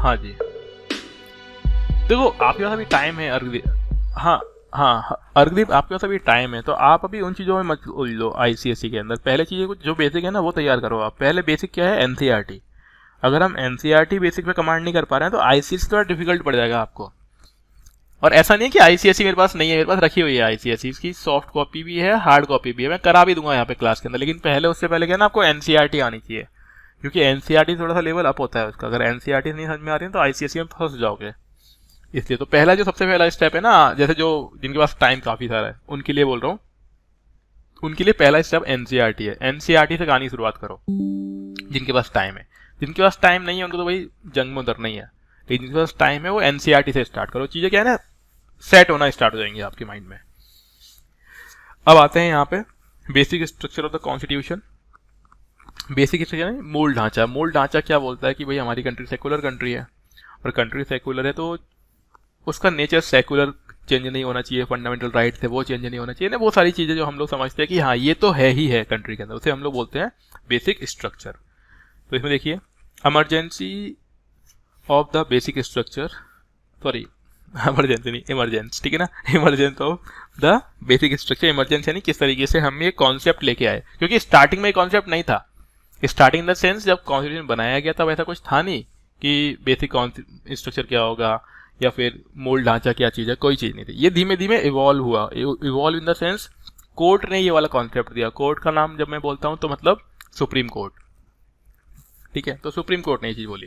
हाँ जी, देखो आपके पास अभी टाइम है अर्गदीप। हाँ हाँ अर्गदीप, आपके पास अभी टाइम है, तो आप अभी उन चीज़ों में मत उलझ लो। आईसीएसई के अंदर पहले चीज़ें कुछ जो बेसिक है ना वो तैयार करो आप। पहले बेसिक क्या है, एनसीईआरटी। अगर हम एनसीईआरटी बेसिक पे कमांड नहीं कर पा रहे हैं तो आईसीएसई थोड़ा डिफिकल्ट पड़ जाएगा आपको। और ऐसा नहीं है कि आईसीएसई मेरे पास नहीं है, मेरे पास रखी हुई है आईसीएसई की सॉफ्ट कॉपी भी है, हार्ड कॉपी भी है, मैं करा भी दूंगा यहाँ पे क्लास के अंदर। लेकिन पहले उससे पहले क्या ना, आपको एनसीईआरटी आनी चाहिए, क्योंकि एनसीईआरटी थोड़ा सा लेवल अप होता है उसका। अगर एनसीईआरटी नहीं समझ में आ रही है तो आईसीएसई में फंस जाओगे। इसलिए तो पहला जो सबसे पहला स्टेप है ना, जैसे जो जिनके पास टाइम काफी सारा है उनके लिए बोल रहा हूँ, उनके लिए पहला स्टेप एनसीईआरटी है। एनसीईआरटी से कहानी शुरुआत करो जिनके पास टाइम है। जिनके पास टाइम नहीं है उनको तो भाई जंग में उतरना ही है, लेकिन जिनके पास टाइम है वो एनसीईआरटी से स्टार्ट करो। चीजें क्या है ना, सेट होना स्टार्ट हो जाएंगे आपके माइंड में। अब आते हैं यहाँ पे basic structure of the constitution. Basic structure है मूल ढांचा। मूल ढांचा क्या बोलता है कि भाई हमारी कंट्री सेकुलर कंट्री है, और कंट्री सेकुलर है तो उसका नेचर सेकुलर चेंज नहीं होना चाहिए, फंडामेंटल राइट थे वो चेंज नहीं होना चाहिए ना, वो सारी चीज़ें जो हम लोग समझते हैं कि हाँ ये तो है ही है कंट्री के अंदर, उसे हम लोग बोलते हैं बेसिक स्ट्रक्चर। तो इसमें देखिए emergency of the basic structure, sorry emergency नहीं, इमरजेंस, ठीक है ना, emergence of the basic structure. Emergency यानी किस तरीके से हम ये कॉन्सेप्ट लेके आए, क्योंकि स्टार्टिंग में ये कॉन्सेप्ट नहीं था। स्टार्टिंग इन द सेंस जब कॉन्स्टिट्यूशन बनाया गया तब ऐसा कुछ था नहीं कि बेसिक स्ट्रक्चर क्या होगा या फिर मूल ढांचा क्या चीज़ है, कोई चीज़ नहीं थी। ये धीमे धीमे इवॉल्व हुआ। Evolve in the sense court ने ये वाला कॉन्सेप्ट दिया। कोर्ट का नाम जब मैं बोलता हूँ तो मतलब सुप्रीम कोर्ट, ठीक है, तो सुप्रीम कोर्ट ने ये चीज़ बोली।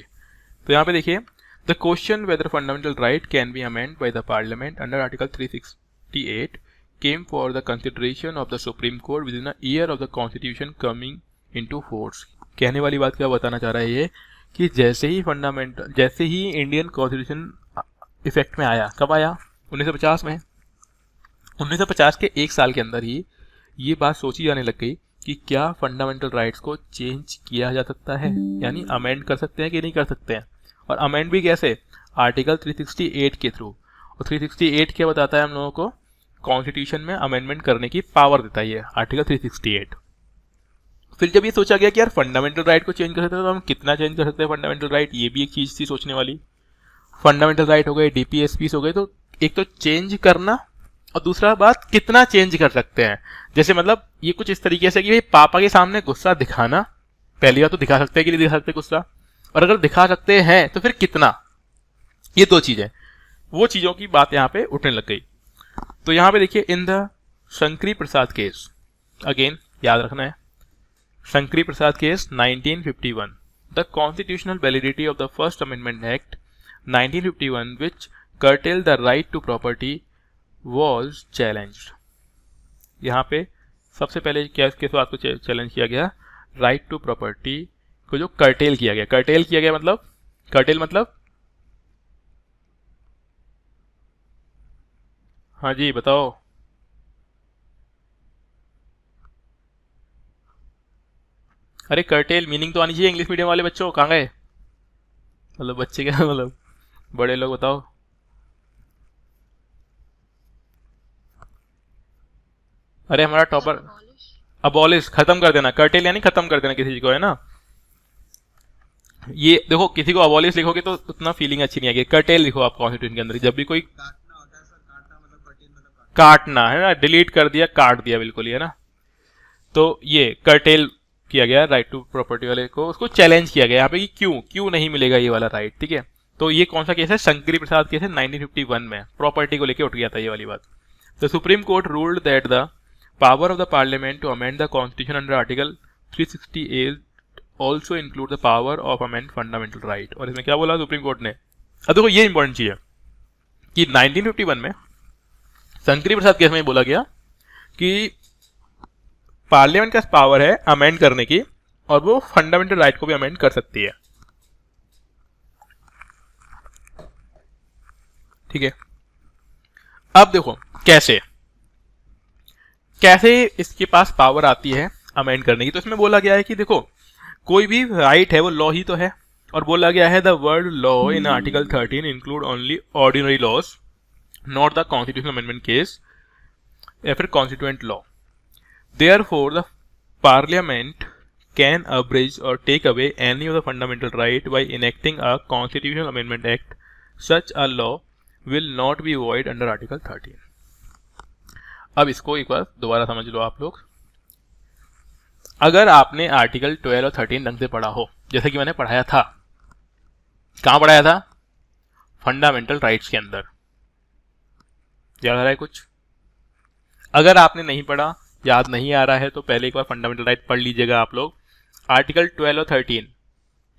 तो यहाँ पे देखिए, the question whether fundamental right can be amend by the parliament under article 368 came for the consideration of the Supreme court with in a year of the constitution coming into force. कहने वाली बात क्या बताना चाह रहा है ये, कि जैसे ही इंडियन कॉन्स्टिट्यूशन इफेक्ट में आया, कब आया, 1950 में। 1950 के एक साल के अंदर ही ये बात सोची जाने लग गई कि क्या फंडामेंटल राइट्स को चेंज किया जा सकता है, यानी अमेंड कर सकते हैं कि नहीं कर सकते हैं। और अमेंड भी कैसे, आर्टिकल 368 के थ्रू। और 368 क्या बताता है हम लोगों को, कॉन्स्टिट्यूशन में अमेंडमेंट करने की पावर देता है ये आर्टिकल 368। फिर जब ये सोचा गया कि यार फंडामेंटल राइट को चेंज कर सकते हैं तो हम कितना चेंज कर सकते हैं फंडामेंटल राइट, ये भी एक चीज़ थी सोचने वाली। फंडामेंटल राइट हो गए, डीपीएसपीस हो गए, तो एक तो चेंज करना और दूसरा बात कितना चेंज कर सकते हैं। जैसे मतलब ये कुछ इस तरीके से कि भाई पापा के सामने गुस्सा दिखाना, पहली बात तो दिखा सकते हैं कि नहीं दिखा सकते गुस्सा, और अगर दिखा सकते हैं तो फिर कितना, ये दो चीजें, वो चीजों की बात यहाँ पे उठने लग गई। तो यहाँ पे देखिए, in the Shankari Prasad case, again याद रखना है, Shankari Prasad case 1951, the constitutional validity of the first amendment act 1951 which curtailed the right to property was challenged। यहाँ पे सबसे पहले क्या किस बात को चैलेंज किया गया, राइट टू प्रॉपर्टी को जो कर्टेल किया गया। कर्टेल किया गया मतलब, कर्टेल मतलब, हाँ जी बताओ। अरे कर्टेल मीनिंग तो आनी चाहिए इंग्लिश मीडियम वाले बच्चों, कहाँ गए, मतलब बच्चे क्या मतलब बड़े लोग बताओ। अरे हमारा टॉपर, अबॉलिश, खत्म कर देना, कर्टेल यानी खत्म कर देना किसी चीज को, है ना। ये देखो किसी को अबॉलिश लिखोगे तो उतना फीलिंग अच्छी नहीं आएगी। कर्टेल लिखो आप कॉन्स्टिट्यूशन के अंदर, जब भी कोई काटना है ना, डिलीट कर दिया, काट दिया, बिल्कुल ही, है ना। तो ये कर्टेल किया गया राइट टू प्रॉपर्टी वाले को, उसको चैलेंज किया गया यहाँ पे कि क्यों क्यों नहीं मिलेगा ये वाला राइट, ठीक है। तो ये कौन सा केस है, शंकरी प्रसाद केस है 1951 में, प्रॉपर्टी को लेके उठ गया था ये वाली बात। The Supreme Court ruled that the power of the parliament to amend the constitution under article 368 also include the power of amend fundamental right. और इसमें क्या बोला सुप्रीम कोर्ट ने, अब देखो ये इंपॉर्टेंट चीज है कि 1951 में शंकरी प्रसाद केस में बोला गया कि पार्लियामेंट का पावर है अमेंड करने की, और वो फंडामेंटल राइट को भी अमेंड कर सकती है, ठीक है। अब देखो कैसे कैसे इसके पास पावर आती है अमेंड करने की। तो इसमें बोला गया है कि देखो कोई भी राइट है वो लॉ ही तो है, और बोला गया है the word law in article 13 include only ordinary laws not the constitutional amendment case या फिर constituent law. Therefore, the Parliament can abridge or take away any of the fundamental right by enacting a constitutional amendment act, such a law will not be void under Article 13. अब इसको एक बार दोबारा समझ लो आप लोग। अगर आपने आर्टिकल 12 और 13 ढंग से पढ़ा हो, जैसे कि मैंने पढ़ाया था, कहाँ पढ़ाया था? फंडामेंटल राइट्स के अंदर। याद आ रहा है कुछ? अगर आपने नहीं पढ़ा, याद नहीं आ रहा है, तो पहले एक बार फंडामेंटल राइट पढ़ लीजिएगा आप लोग, आर्टिकल 12 और 13,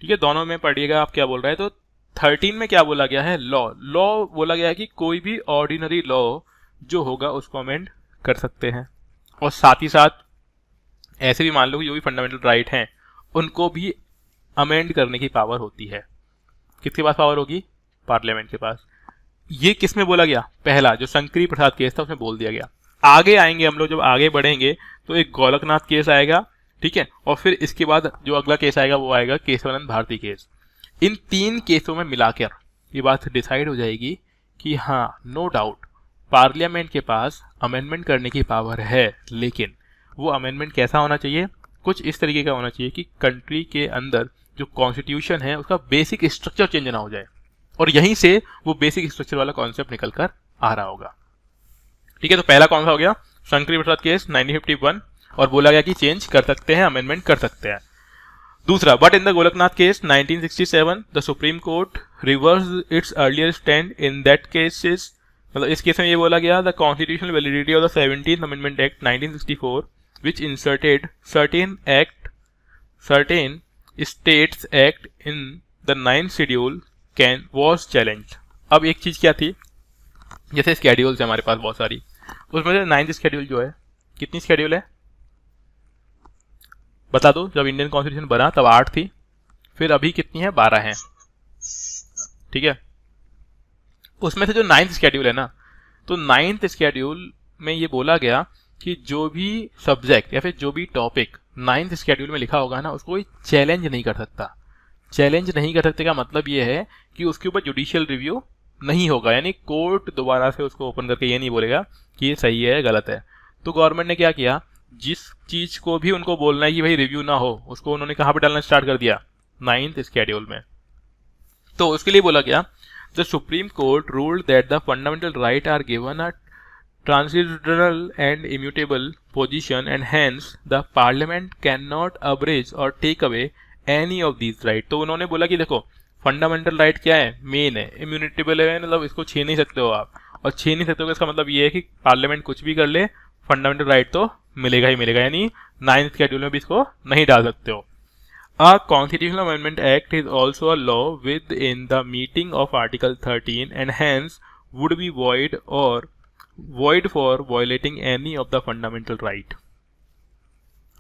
ठीक है, दोनों में पढ़िएगा आप क्या बोल रहा है। तो 13 में क्या बोला गया है? लॉ बोला गया है कि कोई भी ऑर्डिनरी लॉ जो होगा उसको अमेंड कर सकते हैं, और साथ ही साथ ऐसे भी मान लो कि जो भी फंडामेंटल राइट हैं उनको भी अमेंड करने की पावर होती है। किसके पास पावर होगी? पार्लियामेंट के पास। ये किस में बोला गया? पहला जो शंकरी प्रसाद केस था उसमें बोल दिया गया। आगे आएंगे हम लोग, जब आगे बढ़ेंगे तो एक गोलकनाथ केस आएगा, ठीक है, और फिर इसके बाद जो अगला केस आएगा वो आएगा केशवानंद भारती केस। इन 3 केसों में मिलाकर ये बात डिसाइड हो जाएगी कि हाँ, नो डाउट पार्लियामेंट के पास अमेंडमेंट करने की पावर है, लेकिन वो अमेंडमेंट कैसा होना चाहिए? कुछ इस तरीके का होना चाहिए कि कंट्री के अंदर जो कॉन्स्टिट्यूशन है उसका बेसिक स्ट्रक्चर चेंज ना हो जाए, और यहीं से वो बेसिक स्ट्रक्चर वाला कॉन्सेप्ट निकल कर आ रहा होगा। ठीक है, तो पहला कौन सा हो गया? शंकरी प्रसाद केस 1951, और बोला गया कि चेंज कर सकते हैं, अमेंडमेंट कर सकते हैं। दूसरा, but in the Golaknath case 1967 the Supreme court reverse it's earlier stand in that cases, मतलब इस केस में ये बोला गया the constitutional validity of the 17th amendment act 1964 which inserted certain states act in the 9th schedule was challenged। अब एक चीज क्या थी, जैसे स्केड्यूल्स है हमारे पास बहुत सारी, उसमें से 9th शेड्यूल जो है, कितनी शेड्यूल है बता दो? जब इंडियन कॉन्स्टिट्यूशन बना तब 8 थी, फिर अभी कितनी है? 12 है, ठीक है। उसमें से जो 9th शेड्यूल है ना, तो 9th शेड्यूल में ये बोला गया कि जो भी सब्जेक्ट या फिर जो भी टॉपिक 9th शेड्यूल में लिखा होगा ना, उसको कोई चैलेंज नहीं कर सकता। चैलेंज नहीं कर सकते का मतलब ये है कि उसके ऊपर जुडिशियल रिव्यू नहीं होगा, यानी कोर्ट दोबारा से उसको ओपन करके ये नहीं बोलेगा कि ये सही है गलत है। तो गवर्नमेंट ने क्या किया, जिस चीज को भी उनको बोलना है कि भाई रिव्यू ना हो, उसको उन्होंने कहाँ पे डालना स्टार्ट कर दिया? 9th शेड्यूल में। तो उसके लिए बोला गया the Supreme Court ruled that the fundamental right are given a transitional and immutable position and hence the parliament cannot abridge or take away any of these right। तो उन्होंने बोला कि देखो फंडामेंटल राइट क्या है? मेन है, इम्यूनिटेबल है, मतलब इसको छीन नहीं सकते हो आप, और छीन नहीं सकते हो इसका मतलब ये है कि पार्लियामेंट कुछ भी कर ले, फंडामेंटल राइट तो मिलेगा ही मिलेगा, यानी 9th शेड्यूल में भी इसको नहीं डाल सकते हो। A constitutional amendment act is also a law within the meaning of Article 13 and hence would be void for violating any of the fundamental right।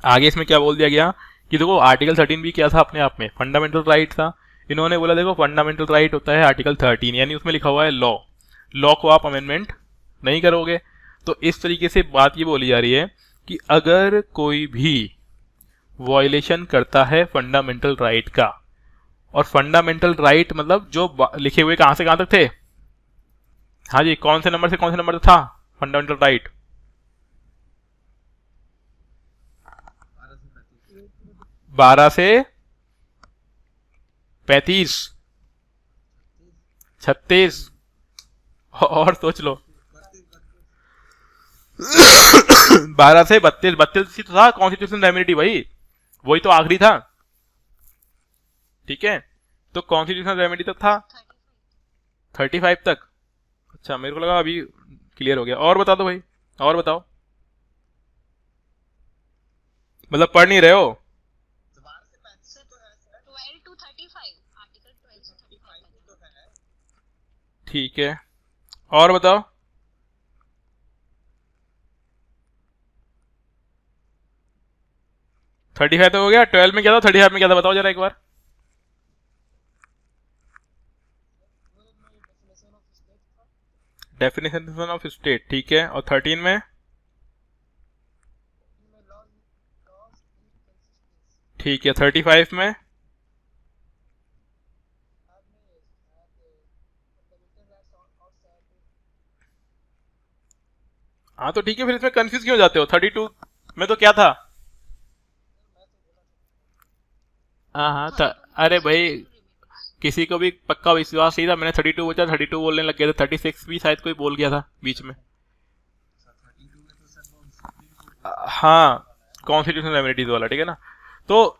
आगे इसमें क्या बोल दिया गया कि देखो आर्टिकल 13 भी क्या था? अपने आप में फंडामेंटल राइट था। इन्होंने बोला देखो फंडामेंटल राइट होता है आर्टिकल 13, यानी उसमें लिखा हुआ है लॉ को आप अमेंडमेंट नहीं करोगे। तो इस तरीके से बात ये बोली जा रही है कि अगर कोई भी वायलेशन करता है फंडामेंटल राइट का, और फंडामेंटल राइट मतलब जो लिखे हुए कहां से कहां तक थे? हाँ जी, कौन से नंबर से कौन से नंबर तक था फंडामेंटल राइट? 12 से 35, 36, और सोच लो 12 से 32 तो था कॉन्स्टिट्यूशन रेमेडी, भाई वही तो आखिरी था, ठीक है। तो कॉन्स्टिट्यूशन रेमेडी तक था 35 तक। अच्छा, मेरे को लगा अभी क्लियर हो गया। और बता दो भाई, और बताओ, मतलब पढ़ नहीं रहे हो? ठीक है, और बताओ। थर्टी फाइव तक हो गया। 12 में क्या था, 35 में क्या था, बताओ जरा एक बार। डेफिनेशन ऑफ स्टेट, ठीक है। और 13 में? ठीक है। 35 में? हाँ तो ठीक है, फिर इसमें कंफ्यूज क्यों हो जाते हो? 32 में तो क्या था? हाँ हाँ अरे भाई, किसी को भी पक्का विश्वास नहीं था, मैंने 32 बचा, 32 बोलने लग गया था, 36 भी शायद कोई बोल गया था बीच में। हाँ, कॉन्स्टिट्यूशनल एमिनिटीज वाला, ठीक है ना। तो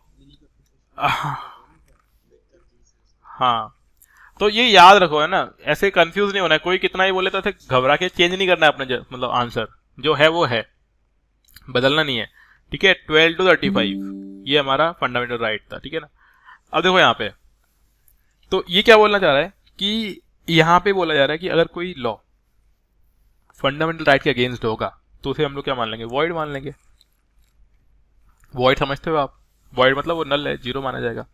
हाँ, तो ये याद रखो, है ना, ऐसे कंफ्यूज नहीं होना है, कोई कितना ही बोले तो ऐसे घबरा के चेंज नहीं करना है अपने मतलब आंसर जो है वो है, बदलना नहीं है। ठीक है, 12 to 35 ये हमारा फंडामेंटल राइट था, ठीक है ना। अब देखो यहाँ पे, तो ये क्या बोलना चाह रहा है कि यहाँ पे बोला जा रहा है कि अगर कोई लॉ फंडामेंटल राइट के अगेंस्ट होगा तो उसे हम लोग क्या मान लेंगे, वॉइड मान लेंगे। वॉइड समझते हो आप, वॉइड मतलब वो नल है, जीरो माना जाएगा।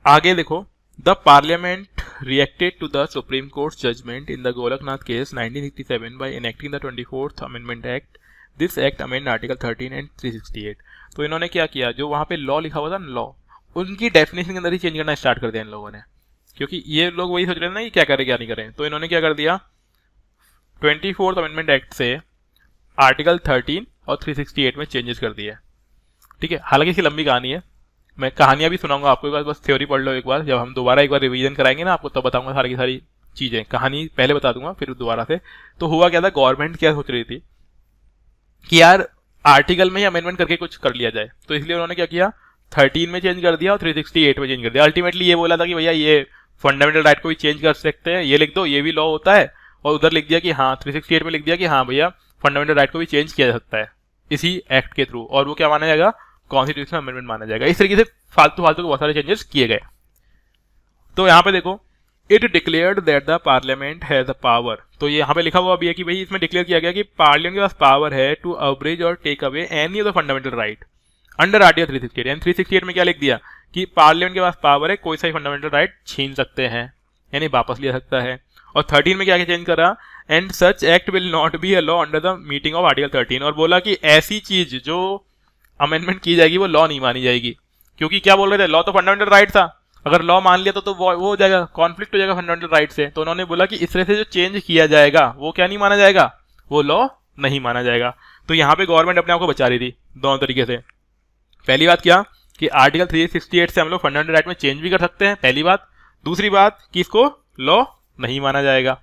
आगे देखो, the parliament reacted to the Supreme Court's judgment in the Golaknath case 1967 by enacting the 24th Amendment Act. This act amend Article 13 and 368. तो इन्होंने क्या किया, जो वहां पे लॉ लिखा हुआ था ना, लॉ, उनकी डेफिनेशन के अंदर ही चेंज करना स्टार्ट कर दिया इन लोगों ने, क्योंकि ये लोग वही सोच रहे थे ना कि क्या करें क्या नहीं करें। तो इन्होंने क्या कर दिया, 24th अमेंडमेंट एक्ट से आर्टिकल 13 और 368 में चेंजेस कर दिए। ठीक है, हालांकि इसकी लंबी कहानी है, मैं कहानियां भी सुनाऊंगा आपको, एक बार बस थ्योरी पढ़ लो एक बार, जब हम दोबारा एक बार रिवीजन कराएंगे ना आपको तब बताऊंगा सारी की सारी चीजें, कहानी पहले बता दूंगा फिर दोबारा से। तो हुआ क्या था, गवर्नमेंट क्या सोच रही थी कि यार आर्टिकल में ही अमेंडमेंट करके कुछ कर लिया जाए, तो इसलिए उन्होंने क्या किया, 13 में चेंज कर दिया और 368 में चेंज कर दिया। अल्टीमेटली ये बोला था कि भैया ये फंडामेंटल राइट को भी चेंज कर सकते हैं, ये लिख दो, ये भी लॉ होता है, और उधर लिख दिया कि हाँ 368 में लिख दिया कि हाँ भैया फंडामेंटल राइट को भी चेंज किया जा सकता है इसी एक्ट के थ्रू, और वो क्या माना जाएगा, कॉन्स्टिट्यूशनल अमेंडमेंट माना जाएगा। इस तरीके से फालतू फालतू के बहुत सारे चेंजेस किए गए। तो यहाँ पे देखो, it declared that the parliament has the power, तो ये यहाँ पे लिखा हुआ भी है कि भाई इसमें डिक्लेयर किया गया कि पार्लियामेंट के पास पावर है टू अब्रिज और take away any of the fundamental right under article 368। And 368 में क्या लिख दिया कि पार्लियामेंट के पास पावर है कोई सा फंडामेंटल राइट छीन सकते हैं, यानी वापस लिया सकता है। और 13 में क्या क्या चेंज करा, and such act will not be a law under the meeting of article 13, और बोला कि ऐसी चीज जो अमेंडमेंट की जाएगी वो लॉ नहीं मानी जाएगी, क्योंकि क्या बोल रहे थे, लॉ तो फंडामेंटल राइट था, अगर लॉ मान लिया तो वो हो जाएगा, कॉन्फ्लिक्ट हो जाएगा फंडामेंटल राइट से। तो उन्होंने बोला कि इस तरह से जो चेंज किया जाएगा वो क्या नहीं माना जाएगा, वो लॉ नहीं माना जाएगा। तो यहाँ पे गवर्नमेंट अपने आप को बचा रही थी दोनों तरीके से। पहली बात क्या कि आर्टिकल 368 से हम लोग फंडामेंटल राइट में चेंज भी कर सकते हैं, पहली बात। दूसरी बात कि इसको लॉ नहीं माना जाएगा।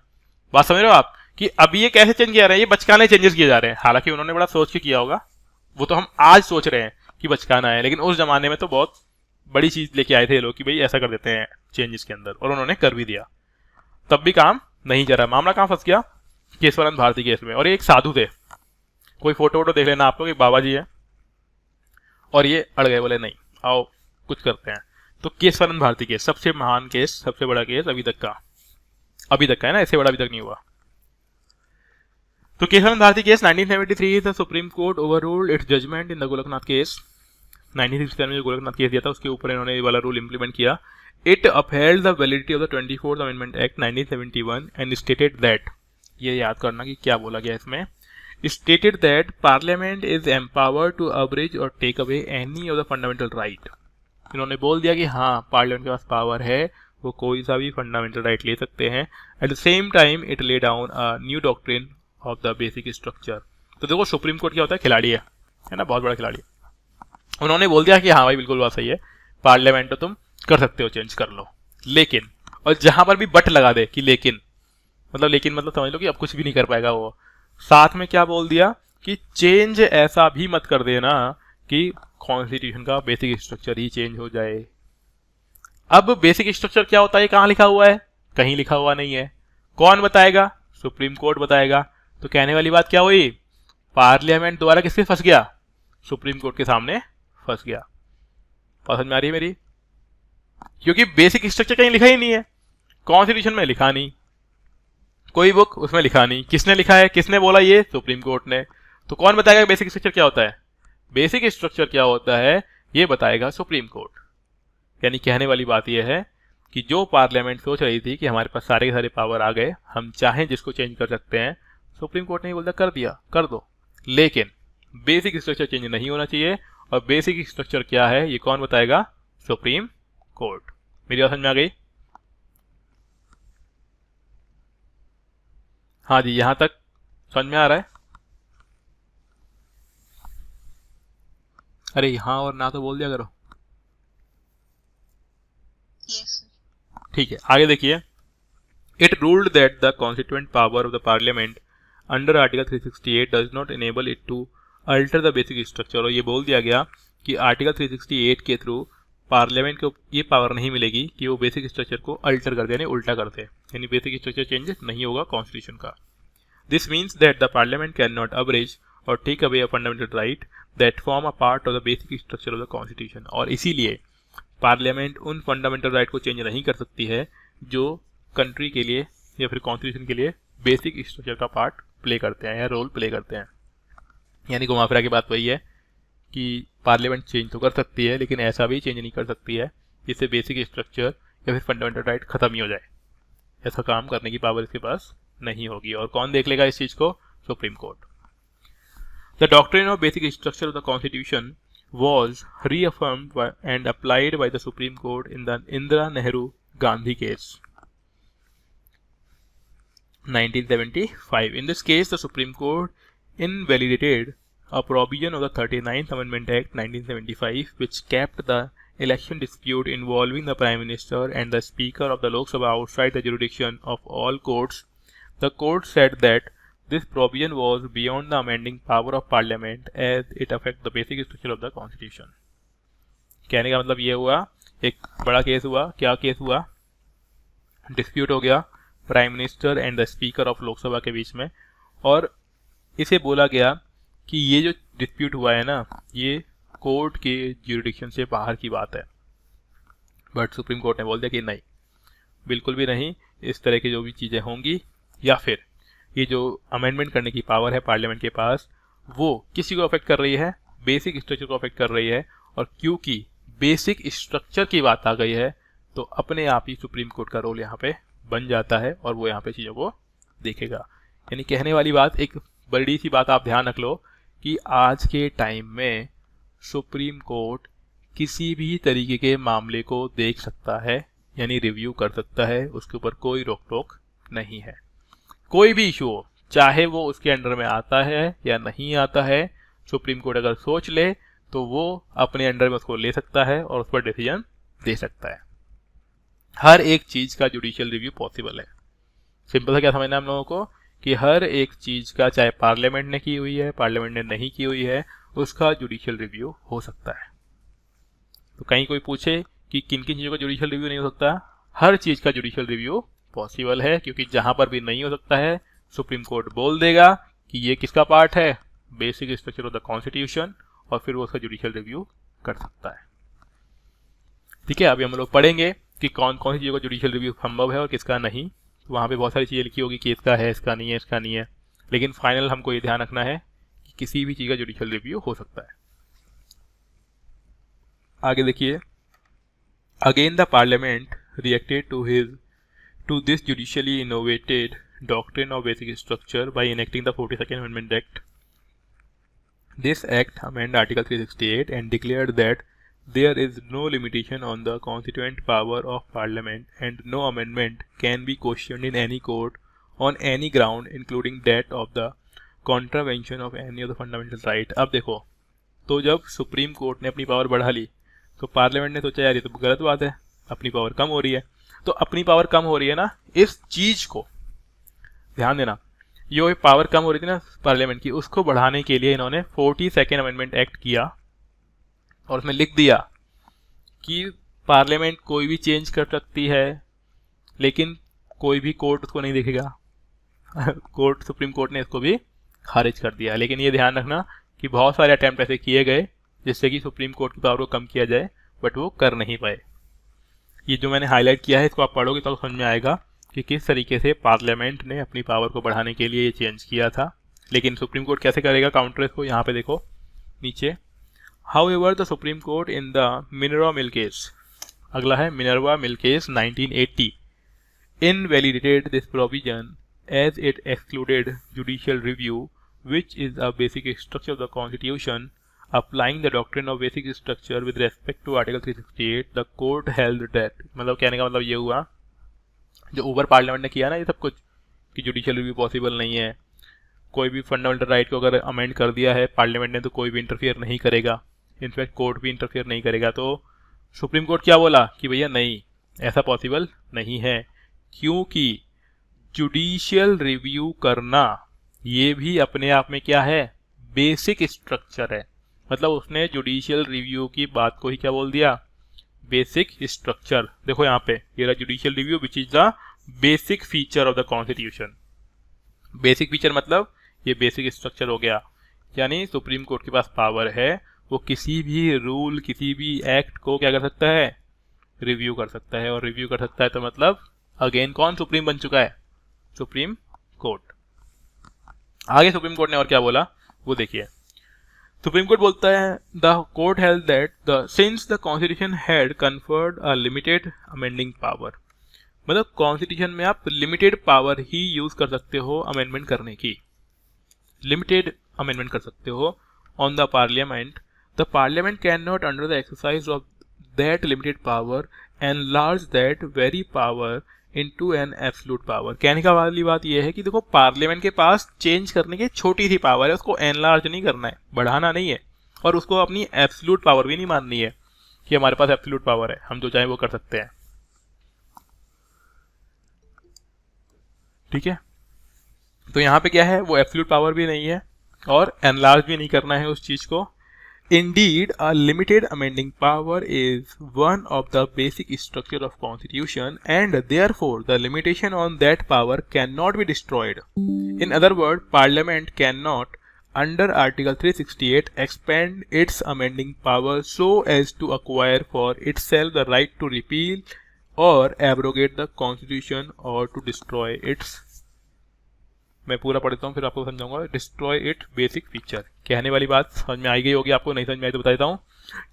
बात समझ रहे हो आप कि अभी ये कैसे चेंज किया रहे हैं, ये बचकाने चेंजेस किए जा रहे हैं, हालांकि उन्होंने बड़ा सोच के किया होगा, वो तो हम आज सोच रहे हैं कि बचकाना है, लेकिन उस जमाने में तो बहुत बड़ी चीज लेके आए थे ये लोग कि भाई ऐसा कर देते हैं चेंजेस के अंदर, और उन्होंने कर भी दिया। तब भी काम नहीं चला, मामला कहाँ फंस गया, केशवानंद भारती केस में। और ये एक साधु थे, कोई फोटो वोटो देख लेना आप लोग, एक बाबा जी है, और ये अड़ गए, बोले नहीं आओ कुछ करते हैं। तो केशवानंद भारती केस सबसे महान केस, सबसे बड़ा केस अभी तक का है ना, ऐसे बड़ा अभी तक नहीं हुआ। तो Kesavananda Bharati case 1973 the Supreme Court overruled its judgment in the Golaknath case. 1967 में जो गोलकनाथ केस दिया था उसके ऊपर इन्होंने ये वाला रूल इंप्लीमेंट किया। It upheld the validity of the 24th amendment act 1971 and stated that, ये याद करना कि क्या बोला गया इसमें, stated that parliament is empowered to abridge or take away any of the fundamental right। इन्होंने बोल दिया कि हाँ पार्लियामेंट के पास पावर है, वो कोई सा भी फंडामेंटल राइट ले सकते हैं। At the same time it lay down a new doctrine of the basic structure. तो देखो सुप्रीम कोर्ट क्या होता है, खिलाड़ी है ना, बहुत बड़ा खिलाड़ी। उन्होंने बोल दिया कि हाँ भाई बिल्कुल बात सही है, पार्लियामेंट तो तुम कर सकते हो, चेंज कर लो, लेकिन, और जहां पर भी बट लगा दे कि लेकिन मतलब समझ लो कि अब कुछ भी नहीं कर पाएगा वो। साथ में क्या बोल दिया कि चेंज ऐसा भी मत कर देना कि कॉन्स्टिट्यूशन का बेसिक स्ट्रक्चर ही चेंज हो जाए। अब बेसिक स्ट्रक्चर क्या होता है, कहाँ लिखा हुआ है, कहीं लिखा हुआ नहीं है। कौन बताएगा, सुप्रीम कोर्ट बताएगा। तो कहने वाली बात क्या हुई, पार्लियामेंट द्वारा किसके फंस गया, सुप्रीम कोर्ट के सामने फंस गया। समझ में आ रही है मेरी, क्योंकि बेसिक स्ट्रक्चर कहीं लिखा ही नहीं है, कॉन्स्टिट्यूशन में लिखा नहीं, कोई बुक उसमें लिखा नहीं, किसने लिखा है, किसने बोला, ये सुप्रीम कोर्ट ने। तो कौन बताएगा बेसिक स्ट्रक्चर क्या होता है, बेसिक स्ट्रक्चर क्या होता है ये बताएगा सुप्रीम कोर्ट। यानी कहने वाली बात यह है कि जो पार्लियामेंट सोच रही थी कि हमारे पास सारे के सारे पावर आ गए, हम चाहें जिसको चेंज कर सकते हैं, सुप्रीम कोर्ट ने बोलता कर दिया, कर दो, लेकिन बेसिक स्ट्रक्चर चेंज नहीं होना चाहिए। और बेसिक स्ट्रक्चर क्या है ये कौन बताएगा, सुप्रीम कोर्ट। मेरी बात समझ में आ गई, हाँ जी, यहां तक समझ में आ रहा है। अरे हाँ और ना तो बोल दिया करो। ठीक है, आगे देखिए। It ruled that the constituent power of the parliament under article 368 does not enable it to alter the basic structure. और ये बोल दिया गया कि आर्टिकल 368 के थ्रू पार्लियामेंट को ये पावर नहीं मिलेगी कि वो बेसिक स्ट्रक्चर को अल्टर कर दे, यानी उल्टा कर दे, यानी बेसिक स्ट्रक्चर चेंज नहीं होगा कॉन्स्टिट्यूशन का। This means that the parliament can not abridge or take away a fundamental right that form a part of the basic structure of the constitution. और इसीलिए पार्लियामेंट उन फंडामेंटल राइट को change नहीं कर सकती है जो कंट्री के लिए या फिर कॉन्स्टिट्यूशन के लिए बेसिक स्ट्रक्चर का पार्ट प्ले करते हैं या रोल प्ले करते हैं। यानी घुमा फिरा की बात वही है कि पार्लियामेंट चेंज तो कर सकती है, लेकिन ऐसा भी चेंज नहीं कर सकती है जिससे बेसिक स्ट्रक्चर या फिर फंडामेंटल राइट खत्म ही हो जाए। ऐसा काम करने की पावर इसके पास नहीं होगी। और कौन देख लेगा इस चीज को? Supreme court. The doctrine of basic structure of the constitution was reaffirmed and applied by the Supreme Court in the Indira Nehru Gandhi case 1975. In this case, the Supreme Court invalidated a provision of the 39th Amendment Act 1975 which kept the election dispute involving the Prime Minister and the Speaker of the Lok Sabha outside the jurisdiction of all courts. The court said that this provision was beyond the amending power of Parliament as it affects the basic structure of the Constitution. कहने का मतलब ये हुआ, एक बड़ा case हुआ। क्या case हुआ? डिस्प्यूट हो गया prime minister and the speaker of Lok Sabha के बीच में, और इसे बोला गया कि ये जो डिस्प्यूट हुआ है ना, ये कोर्ट के ज्यूरिडिक्शन से बाहर की बात है। बट सुप्रीम कोर्ट ने बोल दिया कि नहीं, बिल्कुल भी नहीं। इस तरह की जो भी चीज़ें होंगी या फिर ये जो अमेंडमेंट करने की पावर है पार्लियामेंट के पास, वो किसी को अफेक्ट कर रही है? बेसिक स्ट्रक्चर को अफेक्ट कर रही है। और क्योंकि बेसिक स्ट्रक्चर की बात आ गई है तो अपने आप ही सुप्रीम कोर्ट का रोल यहाँ पे बन जाता है और वो यहाँ पे चीज़ों को देखेगा। यानी कहने वाली बात, एक बड़ी सी बात आप ध्यान रख लो कि आज के टाइम में सुप्रीम कोर्ट किसी भी तरीके के मामले को देख सकता है, यानी रिव्यू कर सकता है, उसके ऊपर कोई रोक टोक नहीं है। कोई भी इशू हो, चाहे वो उसके अंडर में आता है या नहीं आता है, सुप्रीम कोर्ट अगर सोच ले तो वो अपने अंडर में उसको ले सकता है और उस पर डिसीजन दे सकता है। हर एक चीज का जुडिशियल रिव्यू पॉसिबल है। सिंपल सा क्या समझना है हम लोगों को कि हर एक चीज का, चाहे पार्लियामेंट ने की हुई है, पार्लियामेंट ने नहीं की हुई है, उसका जुडिशियल रिव्यू हो सकता है। तो कहीं कोई पूछे कि किन किन चीजों का जुडिशियल रिव्यू नहीं हो सकता, हर चीज का जुडिशियल रिव्यू पॉसिबल है, क्योंकि जहां पर भी नहीं हो सकता है सुप्रीम कोर्ट बोल देगा कि ये किसका पार्ट है, basic structure of the constitution, और फिर वो उसका जुडिशियल रिव्यू कर सकता है। ठीक है, अभी हम लोग पढ़ेंगे कि कौन कौन सी चीज़ों का जुडिशियल रिव्यू संभव है और किसका नहीं। वहाँ पे बहुत सारी चीज़ें लिखी होगी कि इसका है, इसका नहीं है, इसका नहीं है, लेकिन फाइनल हमको ये ध्यान रखना है कि किसी भी चीज़ का जुडिशियल रिव्यू हो सकता है। आगे देखिए, again the parliament reacted to this judicially innovated doctrine of basic structure by enacting the 42nd Amendment Act. This act amended Article 368 and declared that there is no limitation on the constituent power of Parliament and no amendment can be questioned in any court on any ground including that of the contravention of any of the fundamental right. अब देखो, तो जब supreme court ने अपनी power बढ़ा ली तो parliament ने सोचा यार ये तो गलत बात है, अपनी पावर कम हो रही है। तो अपनी पावर कम हो रही है ना, इस चीज को ध्यान देना, ये पावर कम हो रही थी ना पार्लियामेंट की, उसको बढ़ाने के लिए इन्होंने 42nd अमेंडमेंट एक्ट किया और उसमें लिख दिया कि पार्लियामेंट कोई भी चेंज कर सकती है, लेकिन कोई भी कोर्ट उसको नहीं देखेगा। कोर्ट, सुप्रीम कोर्ट ने इसको भी खारिज कर दिया। लेकिन ये ध्यान रखना कि बहुत सारे अटेम्प्ट ऐसे किए गए जिससे कि सुप्रीम कोर्ट की पावर को कम किया जाए, बट वो कर नहीं पाए। ये जो मैंने हाईलाइट किया है इसको आप पढ़ोगे तो समझ में आएगा कि किस तरीके से पार्लियामेंट ने अपनी पावर को बढ़ाने के लिए ये चेंज किया था। लेकिन सुप्रीम कोर्ट कैसे करेगा काउंटर इसको, यहाँ पे देखो नीचे, however the Supreme Court in the Minerva Mill case, अगला है Minerva Mill case 1980, invalidated this provision as it excluded judicial review which is a basic structure of the constitution applying the doctrine of basic structure with respect to Article 368, the court held that, मतलब कहने का मतलब ये हुआ, जो ऊपर parliament ने किया ना ये सब कुछ कि जुडिशियल रिव्यू पॉसिबल नहीं है, कोई भी फंडामेंटल राइट को अगर अमेंड कर दिया है पार्लियामेंट ने तो कोई भी इंटरफियर नहीं करेगा, इनफैक्ट कोर्ट भी इंटरफियर नहीं करेगा। तो सुप्रीम कोर्ट क्या बोला कि भैया नहीं, ऐसा पॉसिबल नहीं है, क्योंकि जुडिशियल रिव्यू करना ये भी अपने आप में क्या है, बेसिक स्ट्रक्चर है। मतलब उसने जुडिशियल रिव्यू की बात को ही क्या बोल दिया, बेसिक स्ट्रक्चर। देखो यहाँ पे ये रहा judicial review which is the basic feature of the constitution. Basic feature मतलब ये बेसिक स्ट्रक्चर हो गया, यानी सुप्रीम कोर्ट के पास पावर है, वो किसी भी रूल किसी भी एक्ट को क्या कर सकता है, रिव्यू कर सकता है। और रिव्यू कर सकता है तो मतलब अगेन कौन सुप्रीम बन चुका है, सुप्रीम कोर्ट। आगे सुप्रीम कोर्ट ने और क्या बोला वो देखिए। सुप्रीम कोर्ट बोलता है the court held that the sins the constitution had conferred a limited amending power, मतलब कॉन्स्टिट्यूशन में आप लिमिटेड पावर ही यूज कर सकते हो अमेंडमेंट करने की, लिमिटेड अमेंडमेंट कर सकते हो on the parliament. The parliament can not under the exercise of that limited power enlarge that very power into an absolute power. कहने का वाली बात यह है कि देखो पार्लियामेंट के पास चेंज करने की छोटी सी पावर है, उसको एनलार्ज नहीं करना है, बढ़ाना नहीं है, और उसको अपनी एब्सोल्यूट पावर भी नहीं माननी है कि हमारे पास एब्सोल्यूट पावर है, हम जो चाहे वो कर सकते हैं। ठीक है, तो यहाँ पे क्या है, वो एब्सोल्यूट पावर भी नहीं है और एनलार्ज भी नहीं करना है उस चीज को। Indeed, a limited amending power is one of the basic structure of constitution and therefore the limitation on that power cannot be destroyed. In other words, Parliament cannot under Article 368 expand its amending power so as to acquire for itself the right to repeal or abrogate the constitution or to destroy its, मैं पूरा पढ़ता हूँ फिर आपको समझाऊंगा, destroy it basic feature. कहने वाली बात समझ में आई गई होगी आपको, नहीं समझ में आई तो बता देता हूँ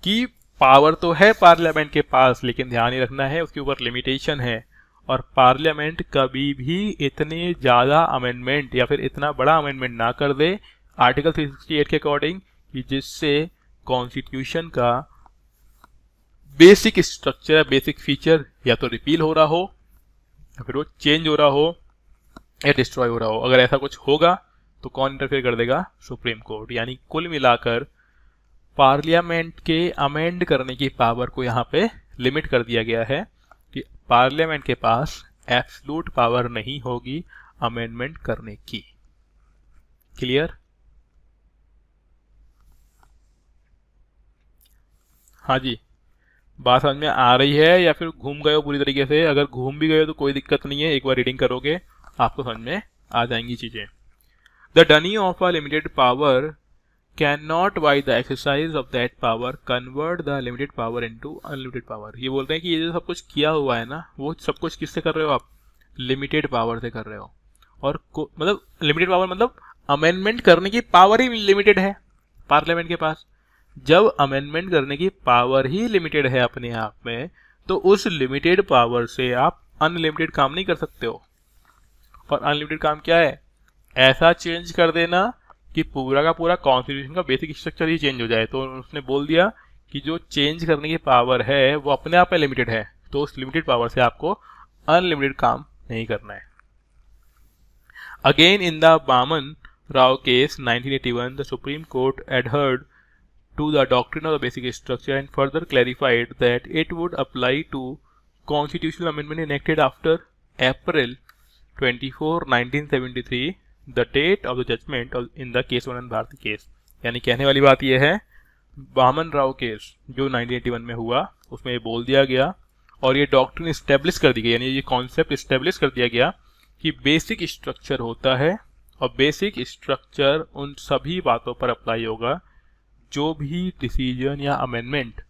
कि पावर तो है पार्लियामेंट के पास, लेकिन ध्यान ही रखना है उसके ऊपर लिमिटेशन है। और पार्लियामेंट कभी भी इतने ज़्यादा अमेंडमेंट या फिर इतना बड़ा अमेंडमेंट ना कर दे आर्टिकल 368 के अकॉर्डिंग कि जिससे कॉन्स्टिट्यूशन का बेसिक स्ट्रक्चर बेसिक फीचर या तो रिपील हो रहा हो या फिर वो चेंज हो रहा हो या डिस्ट्रॉय हो रहा हो। अगर ऐसा कुछ होगा तो कौन इंटरफेयर कर देगा, सुप्रीम कोर्ट। यानी कुल मिलाकर पार्लियामेंट के अमेंड करने की पावर को यहाँ पे लिमिट कर दिया गया है कि पार्लियामेंट के पास एब्सोल्यूट पावर नहीं होगी अमेंडमेंट करने की। क्लियर? हाँ जी, बात समझ में आ रही है या फिर घूम गए हो पूरी तरीके से? अगर घूम भी गए हो तो कोई दिक्कत नहीं है, एक बार रीडिंग करोगे आपको समझ में आ जाएंगी चीजें। The donee of a limited power can not by the exercise of that power convert the limited power into unlimited power. ये बोलते हैं कि ये जो सब कुछ किया हुआ है ना, वो सब कुछ किससे कर रहे हो आप, लिमिटेड पावर से कर रहे हो। और मतलब लिमिटेड पावर मतलब अमेंडमेंट करने की पावर ही लिमिटेड है पार्लियामेंट के पास। जब अमेंडमेंट करने की पावर ही लिमिटेड है अपने आप में, तो उस लिमिटेड पावर से आप अनलिमिटेड काम नहीं कर सकते हो। और अनलिमिटेड काम क्या है, ऐसा चेंज कर देना कि पूरा का पूरा कॉन्स्टिट्यूशन का बेसिक स्ट्रक्चर ही चेंज हो जाए। तो उसने बोल दिया कि जो चेंज करने की पावर है वो अपने आप में लिमिटेड है, तो उस लिमिटेड पावर से आपको अनलिमिटेड काम नहीं करना है। Again in the Waman Rao case 1981 the Supreme Court adhered to the doctrine of the basic structure and further clarified that it would apply to constitutional amendment enacted after April 24, 1973, the date of the judgment in the Kesavananda Bharati case. यानी कहने वाली बात यह है, बामन Rao case जो 1981 में हुआ उसमें ये बोल दिया गया और ये डॉक्ट्रिन इस्टेब्लिश कर दी गई, यानी ये कॉन्सेप्ट इस्टेब्लिश कर दिया गया कि बेसिक स्ट्रक्चर होता है और बेसिक स्ट्रक्चर उन सभी बातों पर अप्लाई होगा जो भी डिसीजन या अमेंडमेंट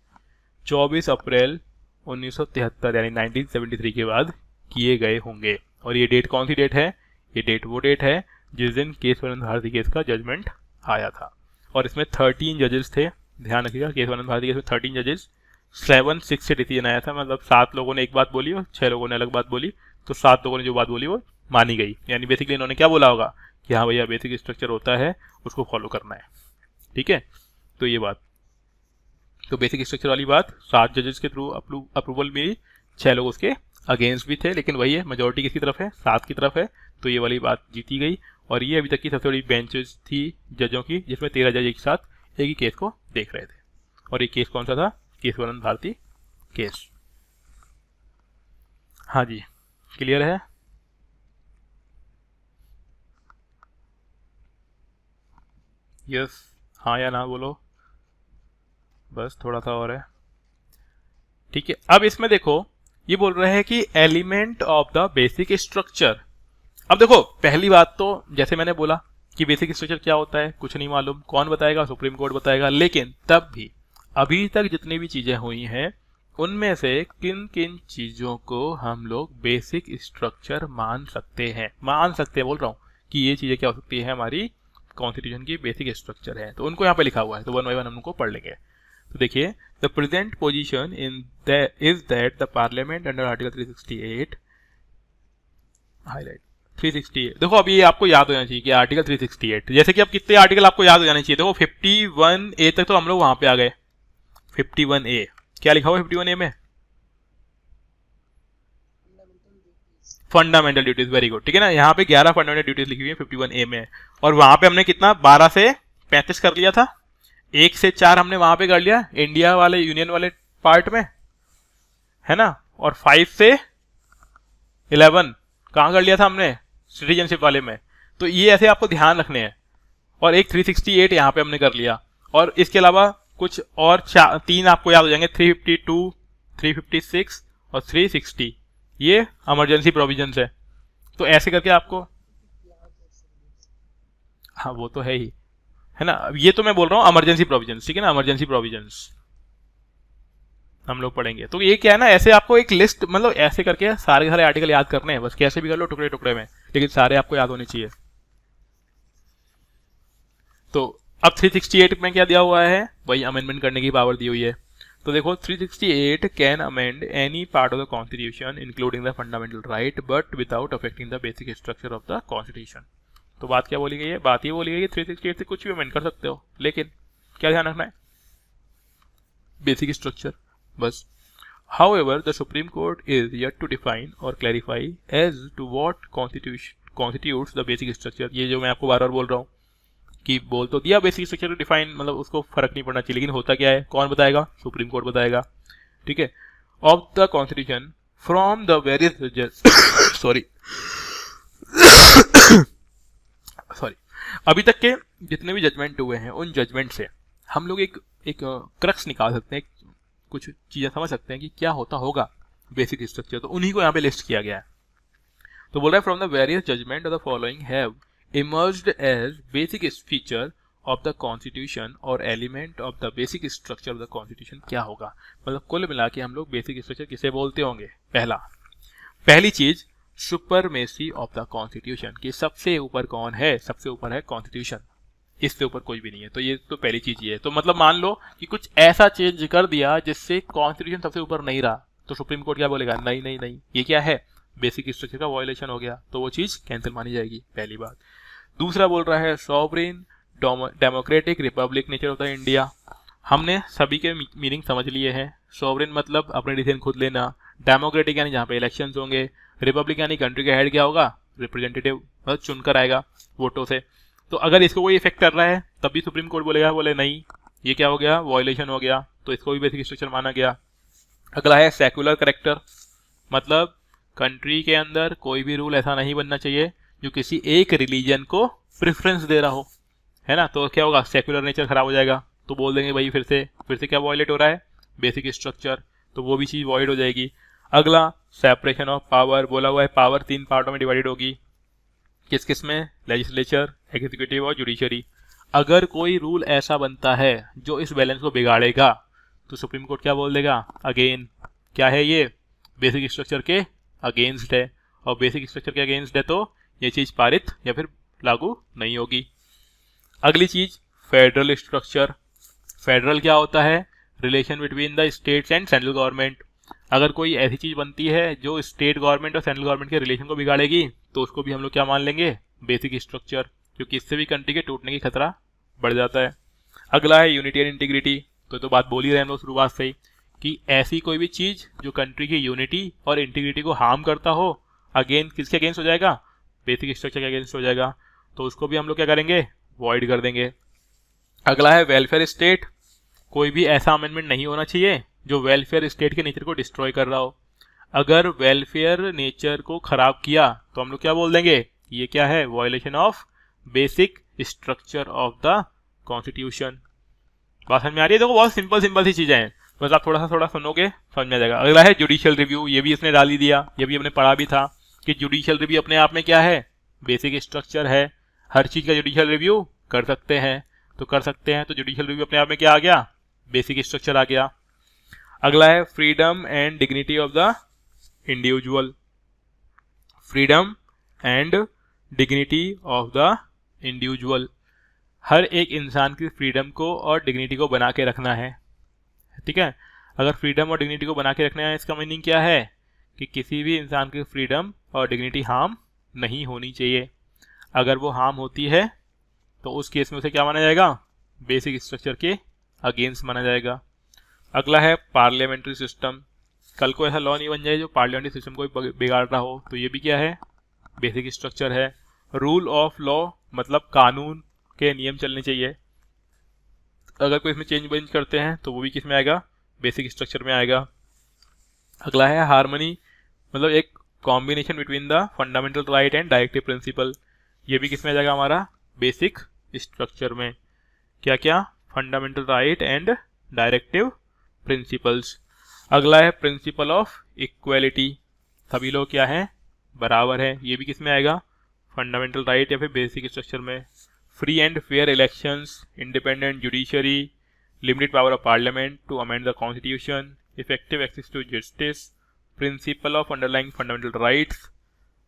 24 अप्रैल 1973 यानी 1973 के बाद किए गए होंगे। और ये डेट कौन सी डेट है, ये डेट वो डेट है जिस दिन केशवानंद भारती केस का जजमेंट आया था। और इसमें 13 जजेस थे, ध्यान रखिएगा केशवानंद भारती केस में 13 जजेस, 7-6 से डिसीजन आया था। मतलब 7 लोगों ने एक बात बोली और 6 लोगों ने अलग बात बोली, तो 7 लोगों ने जो बात बोली वो मानी गई। यानी बेसिकली इन्होंने क्या बोला होगा कि हाँ भैया बेसिक स्ट्रक्चर होता है, उसको फॉलो करना है। ठीक है, तो ये बात, तो बेसिक स्ट्रक्चर वाली बात 7 जजेस के थ्रू अप्रूवल मिली, 6 लोग उसके अगेंस्ट भी थे, लेकिन वही है मेजोरिटी किसकी तरफ है, 7 की तरफ है, तो ये वाली बात जीती गई। और ये अभी तक की सबसे बड़ी बेंचेस थी जजों की, जिसमें 13 जज एक साथ एक ही केस को देख रहे थे। और ये केस कौन सा था, केशवानंद भारती केस। हाँ जी, क्लियर है? यस, हाँ या ना बोलो, बस थोड़ा सा और है। ठीक है, अब इसमें देखो ये बोल रहे हैं कि element of the basic structure. अब देखो पहली बात तो जैसे मैंने बोला कि बेसिक स्ट्रक्चर क्या होता है कुछ नहीं मालूम, कौन बताएगा? सुप्रीम कोर्ट बताएगा। लेकिन तब भी अभी तक जितनी भी चीजें हुई हैं उनमें से किन किन चीजों को हम लोग बेसिक स्ट्रक्चर मान सकते हैं, बोल रहा हूँ कि ये चीजें क्या हो सकती है, हमारी कॉन्स्टिट्यूशन की बेसिक स्ट्रक्चर है। तो उनको यहाँ पे लिखा हुआ है, तो वन बाई वन हम उनको पढ़ लेंगे। तो देखिए, the present position in is that the parliament under article 368 highlight 368। देखो अभी ये आपको याद हो जाना चाहिए कि आर्टिकल 368, जैसे कि अब कितने आर्टिकल आपको याद हो जाने चाहिए। देखो 51A तक तो हम लोग वहां पे आ गए। 51A क्या लिखा हुआ है 51A में? Fundamental duties, very good. ठीक है ना, यहाँ पे 11 फंडामेंटल ड्यूटीज लिखी हुई है 51A में। और वहां पे हमने कितना 12 से 35 कर लिया था, 1 से 4 हमने वहां पे कर लिया इंडिया वाले यूनियन वाले पार्ट में, है ना। और 5 से 11 कहाँ कर लिया था हमने, सिटीजनशिप वाले में। तो ये ऐसे आपको ध्यान रखने हैं। और एक 368 यहाँ पे हमने कर लिया। और इसके अलावा कुछ और 3 आपको याद हो जाएंगे, 352, 356 और 360। ये इमरजेंसी प्रोविजन है। तो ऐसे करके आपको, हाँ वो तो है ही, है ना। अब ये तो मैं बोल रहा हूँ इमरजेंसी प्रोविजन, ठीक है ना, इमरजेंसी प्रोविजन हम लोग पढ़ेंगे। तो ये क्या है ना, ऐसे आपको एक लिस्ट, मतलब ऐसे करके सारे के सारे आर्टिकल याद करने हैं, बस कैसे भी कर लो टुकड़े टुकड़े में, लेकिन सारे आपको याद होने चाहिए। तो अब 368 में क्या दिया हुआ है, वही अमेंडमेंट करने की पावर दी हुई है। तो देखो 368 can amend any part of the constitution including the fundamental right but without affecting the basic structure of the constitution. तो बात क्या बोली गई है, बात ये बोली गई है 368 से कुछ भी अमेंड कर सकते हो, लेकिन क्या ध्यान रखना है, बेसिक स्ट्रक्चर बस। However, the Supreme Court is yet to define or clarify as to what constitutes the basic structure। ये जो मैं आपको बार बार बोल रहा हूँ कि बोल तो दिया बेसिक स्ट्रक्चर डिफाइन, मतलब उसको फर्क नहीं पड़ना चाहिए, लेकिन होता क्या है, कौन बताएगा, सुप्रीम कोर्ट बताएगा। ठीक है, of the constitution from the various sorry sorry अभी तक के जितने भी जजमेंट हुए हैं उन जजमेंट से हम लोग एक क्रक्स निकाल सकते हैं, कुछ चीजें समझ सकते हैं कि क्या होता होगा बेसिक स्ट्रक्चर। तो उन्हीं को यहाँ पे लिस्ट किया गया है। तो बोल रहा है from the various judgement of the following have emerged as basic feature of the constitution or element of the basic structure of the constitution. क्या होगा, मतलब कुल मिला के हम लोग बेसिक स्ट्रक्चर किसे बोलते होंगे। पहली चीज सुपरमेसी ऑफ द कॉन्स्टिट्यूशन, कि सबसे ऊपर कौन है, सबसे ऊपर है कॉन्स्टिट्यूशन, इससे ऊपर कोई भी नहीं है। तो ये तो पहली चीज ये है। तो मतलब मान लो कि कुछ ऐसा चेंज कर दिया जिससे कॉन्स्टिट्यूशन सबसे ऊपर नहीं रहा, तो सुप्रीम कोर्ट क्या बोलेगा, नहीं नहीं नहीं, ये क्या है, बेसिक स्ट्रक्चर का वायलेशन हो गया, तो वो चीज कैंसिल मानी जाएगी, पहली बात। दूसरा बोल रहा है sovereign democratic Republic nature of the India. हमने सभी के मीनिंग समझ लिए हैं। सॉवरेन मतलब अपने डिसीजन खुद लेना, डेमोक्रेटिक यानी जहाँ पे इलेक्शन होंगे, रिपब्लिक यानी कंट्री का हेड क्या होगा, रिप्रेजेंटेटिव, मतलब चुनकर आएगा वोटों से। तो अगर इसको कोई इफेक्ट कर रहा है तब भी सुप्रीम कोर्ट बोलेगा, बोले नहीं ये क्या हो गया, वायलेशन हो गया, तो इसको भी बेसिक स्ट्रक्चर माना गया। अगला है सेक्युलर करेक्टर, मतलब कंट्री के अंदर कोई भी रूल ऐसा नहीं बनना चाहिए जो किसी एक रिलीजन को प्रेफरेंस दे रहा हो, है ना। तो क्या होगा, सेक्युलर नेचर खराब हो जाएगा, तो बोल देंगे भाई फिर से क्या वायलेट हो रहा है, बेसिक स्ट्रक्चर, तो वो भी चीज वॉइड हो जाएगी। अगला सेपरेशन ऑफ पावर, बोला हुआ है पावर 3 पार्टों में डिवाइडेड होगी, किस किस में, लेजिस्लेचर, एग्जीक्यूटिव और जुडिशरी। अगर कोई रूल ऐसा बनता है जो इस बैलेंस को बिगाड़ेगा तो सुप्रीम कोर्ट क्या बोल देगा, अगेन क्या है ये, बेसिक स्ट्रक्चर के अगेंस्ट है, और बेसिक स्ट्रक्चर के अगेंस्ट है तो ये चीज पारित या फिर लागू नहीं होगी। अगली चीज फेडरल स्ट्रक्चर। फेडरल क्या होता है, relation between the states and central government. अगर कोई ऐसी चीज बनती है जो स्टेट गवर्नमेंट और सेंट्रल गवर्नमेंट के रिलेशन को बिगाड़ेगी तो उसको भी हम लोग क्या मान लेंगे, बेसिक स्ट्रक्चर, क्योंकि इससे भी कंट्री के टूटने की खतरा बढ़ जाता है। अगला है यूनिटी एंड इंटीग्रिटी। तो बात बोल ही रहे हम लोग शुरुआत से ही कि ऐसी कोई भी चीज जो कंट्री की यूनिटी और इंटीग्रिटी को हार्म करता हो, अगेन किसके अगेंस्ट हो जाएगा, बेसिक स्ट्रक्चर के अगेंस्ट हो जाएगा, तो उसको भी हम लोग क्या करेंगे, वॉइड कर देंगे। अगला है वेलफेयर स्टेट। कोई भी ऐसा अमेंडमेंट नहीं होना चाहिए जो वेलफेयर स्टेट के नेचर को डिस्ट्रॉय कर रहा हो। अगर वेलफेयर नेचर को खराब किया तो हम लोग क्या बोल देंगे, ये क्या है, violation of basic structure of the constitution. बात समझ में आ रही है? देखो बहुत सिंपल सिंपल सी चीजें हैं, बस आप थोड़ा सुनोगे समझ में आ जाएगा। अगला है जुडिशियल रिव्यू, ये भी इसने डाल ही दिया, ये भी हमने पढ़ा भी था कि जुडिशियल रिव्यू अपने आप में क्या है, बेसिक स्ट्रक्चर है। हर चीज का जुडिशियल रिव्यू कर सकते हैं, तो जुडिशियल रिव्यू अपने आप में क्या आ गया, बेसिक स्ट्रक्चर आ गया। अगला है freedom and dignity of the individual, freedom and dignity of the individual, हर एक इंसान की फ्रीडम को और डिग्निटी को बना के रखना है। ठीक है, अगर फ्रीडम और डिग्निटी को बना के रखना है, इसका मीनिंग क्या है कि किसी भी इंसान की फ्रीडम और डिग्निटी हार्म नहीं होनी चाहिए। अगर वो हार्म होती है तो उस केस में उसे क्या माना जाएगा, बेसिक स्ट्रक्चर के अगेंस्ट माना जाएगा। अगला है पार्लियामेंट्री सिस्टम, कल को ऐसा लॉ नहीं बन जाए जो पार्लियामेंट्री सिस्टम को बिगाड़ रहा हो, तो ये भी क्या है, बेसिक स्ट्रक्चर है। रूल ऑफ लॉ मतलब कानून के नियम चलने चाहिए, अगर कोई इसमें चेंज करते हैं तो वो भी किस में आएगा, बेसिक स्ट्रक्चर में आएगा। अगला है हार्मनी, मतलब एक combination between the fundamental right and directive principle, ये भी किस में आ जाएगा हमारा, बेसिक स्ट्रक्चर में। क्या क्या, fundamental right and directive principles. अगला है प्रिंसिपल ऑफ इक्वालिटी, सभी लोग क्या हैं, बराबर हैं, ये भी किस में आएगा, फंडामेंटल राइट या फिर बेसिक स्ट्रक्चर में। Free and fair elections, independent judiciary, limited power of parliament to amend the constitution, effective access to justice, principle of underlying fundamental rights,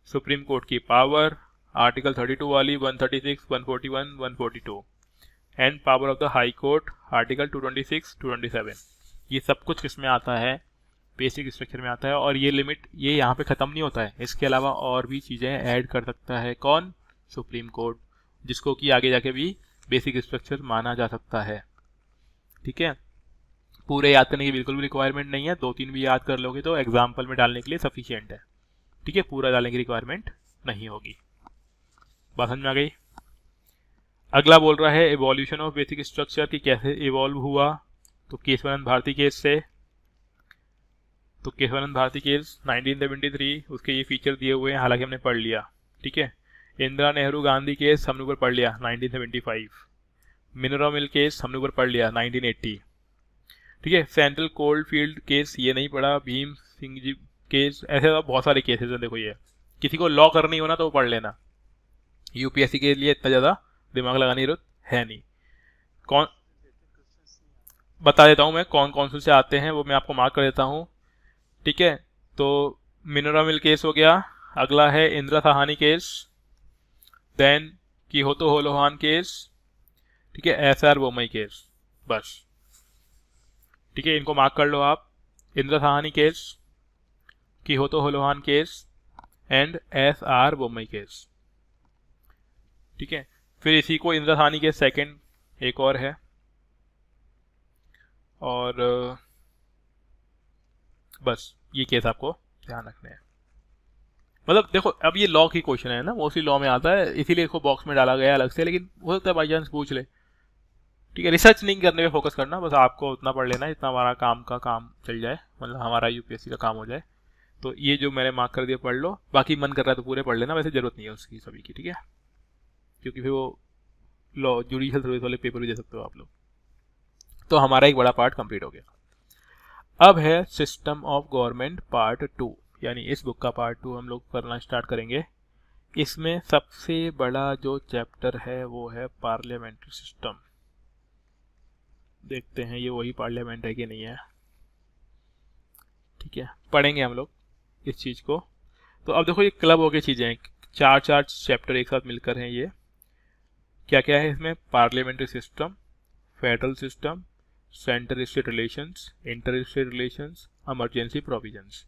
Supreme Court की पावर, आर्टिकल 32 वाली 136, 141, 142 and power of the High Court, article 226, 227। ये सब कुछ किस में आता है, basic structure में आता है। और ये लिमिट ये यहाँ पे ख़त्म नहीं होता है, इसके अलावा और भी चीज़ें ऐड कर सकता है कौन, सुप्रीम कोर्ट, जिसको कि आगे जाके भी बेसिक स्ट्रक्चर माना जा सकता है। ठीक है, पूरे याद करने की बिल्कुल भी रिक्वायरमेंट नहीं है, 2-3 भी याद कर लोगे तो एग्जाम्पल में डालने के लिए सफिशिएंट है। ठीक है, पूरा डालने की रिक्वायरमेंट नहीं होगी। बात समझ में आ गई। अगला बोल रहा है इवोल्यूशन ऑफ बेसिक स्ट्रक्चर, कि कैसे इवॉल्व हुआ, तो केशवानंद भारती केस से। तो केशवानंद भारती केस 1973, उसके ये फीचर दिए हुए हैं, हालांकि हमने पढ़ लिया। ठीक है, इंदिरा नेहरू गांधी केस हमने ऊपर पढ़ लिया 1975, मिनरल मिल केस हमने ऊपर पढ़ लिया 1980। ठीक है, सेंट्रल कोल्ड फील्ड केस ये नहीं पढ़ा, भीम सिंह जी केस, ऐसे तो बहुत सारे केसेस हैं। देखो ये किसी को लॉ करनी हो ना तो वो पढ़ लेना, यूपीएससी के लिए इतना ज़्यादा दिमाग लगाने की जरूरत है नहीं। कौन बता देता हूँ मैं कौन कौन से आते हैं, वो मैं आपको मार्क कर देता हूँ। ठीक है, तो मिनरल मिल केस हो गया, अगला है Indira Sawhney case, then Kihoto Hollohan case, ठीक है, एसआर बोमई केस, बस। ठीक है, इनको मार्क कर लो आप, Indira Sawhney case, Kihoto Hollohan case and SR Bommai case. ठीक है, फिर इसी को इंदिरा साहानी केस सेकंड एक और है, और बस ये केस आपको ध्यान रखने हैं। मतलब देखो अब ये लॉ की क्वेश्चन है ना, मोस्टली लॉ में आता है, इसीलिए इसको बॉक्स में डाला गया अलग से, लेकिन हो सकता है बाई चांस पूछ ले। ठीक है, रिसर्च नहीं करने पे फोकस करना, बस आपको उतना पढ़ लेना जितना हमारा काम चल जाए, मतलब हमारा यूपीएससी का काम हो जाए। तो ये जो मैंने मार्क कर दिया पढ़ लो, बाकी मन कर रहा है तो पूरे पढ़ लेना, वैसे जरूरत नहीं है उसकी सभी की। ठीक है, क्योंकि फिर वो लॉ जुडिशियल सर्विस वाले पेपर भी दे सकते हो आप लोग। तो हमारा एक बड़ा पार्ट कंप्लीट हो गया। अब है सिस्टम ऑफ गवर्नमेंट पार्ट 2, यानी इस बुक का पार्ट 2 हम लोग करना स्टार्ट करेंगे। इसमें सबसे बड़ा जो चैप्टर है वो है पार्लियामेंट्री सिस्टम। देखते हैं ये वही पार्लियामेंट है कि नहीं है। ठीक है, पढ़ेंगे हम लोग इस चीज़ को। तो अब देखो ये क्लब हो गई चीज़ें हैं, 4 चैप्टर एक साथ मिलकर हैं ये। क्या क्या है इसमें, parliamentary system, federal system, centre state relations, inter state relations, emergency provisions.